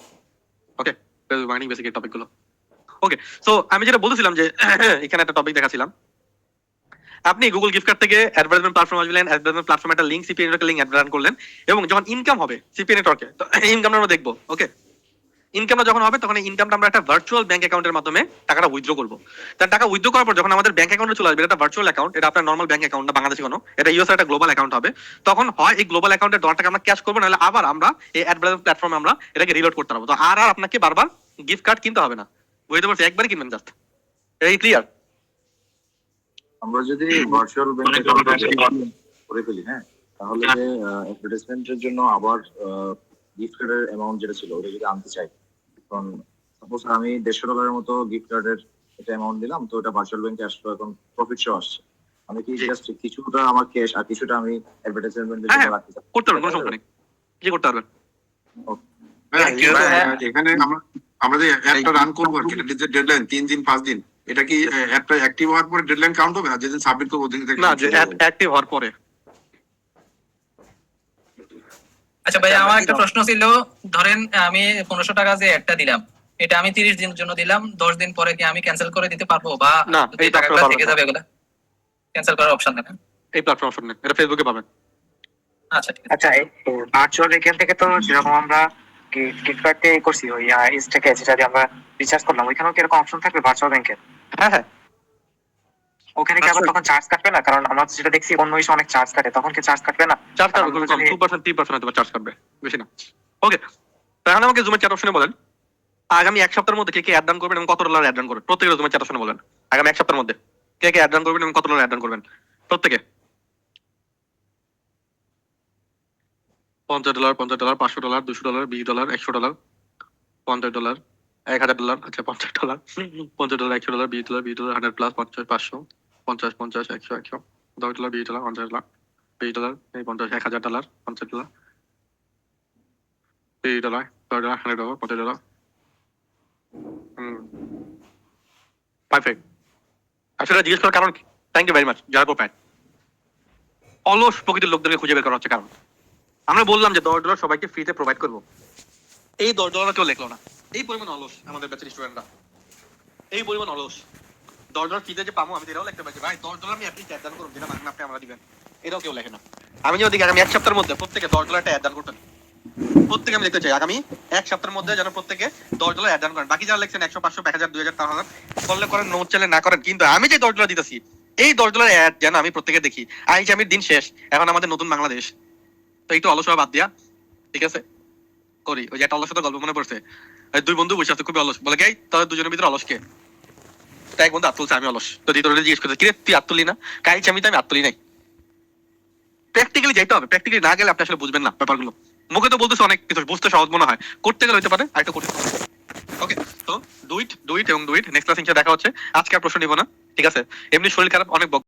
ওকে, ফেসবুক মার্কেটিং বেসিক এই টপিকগুলো। ওকে, সো আমি যেটা বলতেছিলাম যে এখানে একটা টপিক দেখাছিলাম, আপনি গুগল গিফট কার্ড থেকে অ্যাডভার্টাইজমেন্ট প্ল্যাটফর্ম আসবেন, অ্যাডভার্টাইজমেন্ট প্ল্যাটফর্মে একটা লিংক সিপি নেটওয়ার্কের লিংক অ্যাড রান করলেন, এবং যখন ইনকাম হবে সিপি নেটওয়ার্কে তো ইনকামটা আমরা দেখবো। ওকে, ইনকামটা যখন হবে তখন ইনকামটা আমরা একটা ভার্চুয়াল ব্যাংক অ্যাকাউন্টের মাধ্যমে টাকাটা উইথড্র করবো। তার টাকা উইথড্র করার পর যখন আমাদের ব্যাংক অ্যাকাউন্টে চলে আসবে, এটা ভার্চুয়াল অ্যাকাউন্ট, এটা আপনার নর্মাল ব্যাংক অ্যাকাউন্ট না বাংলাদেশি কোনো, এটা ইউএস একটা গ্লোবাল অ্যাকাউন্ট হবে, তখন হয় এই গ্লোবাল অ্যাকাউন্টের ডলারটাকে আমরা ক্যাশ করবো, নাহলে আবার আমরা এই অ্যাডভার্টাইজমেন্ট প্ল্যাটফর্মে আমরা এটাকে রিলোড করতে পারবো। তো আর আপনাকে বারবার গিফট কার্ড কিনতে হবে না, বুঝতে পারছি, একবারই কিনবেন জাস্ট, এই ক্লিয়ার? আমরা যদি ভার্চুয়াল ব্যাংক অ্যাকাউন্ট করে ফেলি, হ্যাঁ, তাহলে অ্যাডভার্টাইজমেন্টের জন্য আবার গিফট কার্ডের অ্যামাউন্ট যেটা ছিল ওটা যদি আনতে চাই, তখন সাপোজ আমি $150 মতো গিফট কার্ডের একটা অ্যামাউন্ট দিলাম, তো এটা ভার্চুয়াল ব্যাংকে আসলো, এখন প্রফিট শো আসছে, আমি কি জাস্ট কিছুটা আমার ক্যাশ আর কিছুটা আমি অ্যাডভার্টাইজমেন্টের জন্য রাখতে চাই? করতে পারবেন, কোনো সমস্যা নেই, কি করতে পারবেন। এখানে আমরা যে অ্যাডটা রান করবো আর কি, এটা যে ডেডলাইন 3 দিন 5 দিন, এটা কি অ্যাডটা অ্যাক্টিভ হওয়ার পরে ডেডলাইন কাউন্ট হবে না, যেদিন সাবমিট করবো ওদিন থেকে? না, যে অ্যাড অ্যাক্টিভ হওয়ার পরে। আচ্ছা ভাই, আমার একটা প্রশ্ন ছিল, ধরেন আমি 1500 টাকা যে অ্যাডটা দিলাম, এটা আমি 30 দিনের জন্য দিলাম, 10 দিন পরে কি আমি ক্যান্সেল করে দিতে পারবো, বা না এই টাকাগুলো থেকে যাবে, এগুলা ক্যান্সেল করার অপশন নেই? এই প্ল্যাটফর্ম অপশন নেই, এটা ফেসবুকে পাবেন। আচ্ছা ঠিক আছে। আচ্ছা, ভার্চুয়াল এখান থেকে তো যেরকম আমরা গিফট কার্ডে করছি ওই ইনস্টাকে যেটা দিয়ে আমরা রিচার্জ করলাম, ওইখানেও কি এরকম অপশন থাকবে ভার্চুয়াল ব্যাংকের? হ্যাঁ হ্যাঁ, ওখানে কি আবার তখন চার্জ কাটবে না? কারণ আমরা যেটা দেখছি অন্য ইস্যু অনেক চার্জ কাটে, তখন কি চার্জ কাটবে না? চার্জ কাটবে, 2% 3% হয়তো চার্জ কাটবে, বেশি না। ওকে, তাহলে আমাকে জুমের চ্যাট অপশনে বলেন আগামী এক সপ্তাহের মধ্যে কে কে অ্যাড রান করবেন এবং কত ডলার অ্যাড রান করবেন, প্রত্যেকের জুমের চ্যাট অপশনে বলেন আগামী এক সপ্তাহের মধ্যে কে কে অ্যাড রান করবেন এবং কত ডলার অ্যাড রান করবেন প্রত্যেকে। $50, $50, $500, $200, $20, $100, $50, $1000, আচ্ছা $50, $50, $100, $20, $100 প্লাস 50, 500, 50, 50, 100, 100, $10, $20, $50, $20, এই $50, $1000, $50, $20, $100, $50, পারফেক্ট। আসলে জিজ্ঞেস করার কারণ কি? থ্যাংক ইউ ভেরি মাচ যারা প্রোপাইট। অলস প্রকৃতির লোকদেরকে খুঁজে বের করা হচ্ছে কারণ আমরা বললাম যে $10 সবাইকে ফ্রিতে প্রোভাইড করবো, এই $10 কেউ লেখলো না। এই পরিমাণ অলস আমাদের ব্যাচের স্টুডেন্টরা, এই পরিমাণ অলস। $10 ফ্রিতে যে পাবো আমি এটাও লিখতে পারছি, ভাই $10 আমি আপনি অ্যাড দান করুন, যেটা মাগনা আপনি আমরা দিবেন, এটাও কেউ লেখে না। আমি যদি আগামী এক সপ্তাহের মধ্যে প্রত্যেকে $10 একটা অ্যাড দান করতেন, প্রত্যেকে আমি দেখতে চাই আগামী এক সপ্তাহের মধ্যে যেন প্রত্যেকে $10 অ্যাড দান করেন। বাকি যারা লিখছেন 100, 500, 1000, 2000, 3000 করলে করেন, নোট চাইলে না করেন, কিন্তু আমি যে $10 দিতেছি এই $10 অ্যাড যেন আমি প্রত্যেকে দেখি। আইজ আমি দিন শেষ, এখন আমাদের নতুন বাংলাদেশ, তো একটু অলস বাদ দিয়া ঠিক আছে করি। ওই যে একটা অলসতার গল্প মনে পড়ছে, দুই বন্ধু বসে আছে খুবই অলস, বলে গাই তাদের দুজনের ভিতরে অলস কে? তো এক বন্ধু হাত তুলছে, আমি অলস। তো দ্বিতীয় জিজ্ঞেস করছে কিরে তুই হাত তুলি না? কাইছি আমি, তো আমি হাত তুলি নাই। প্র্যাকটিক্যালি যাইতে হবে, প্র্যাকটিক্যালি না গেলে আপনি আসলে বুঝবেন না ব্যাপারগুলো। মুখে তো বলতেছে অনেক কিছু, বুঝতে সহজ মনে হয়, করতে গেলে হইতে পারে আরেকটু কঠিন। ওকে, তো ডু ইট এবং ডু ইট। নেক্সট ক্লাস দেখা হচ্ছে। আজকে আর প্রশ্ন নিব না, ঠিক আছে? এমনি শরীর খারাপ, অনেক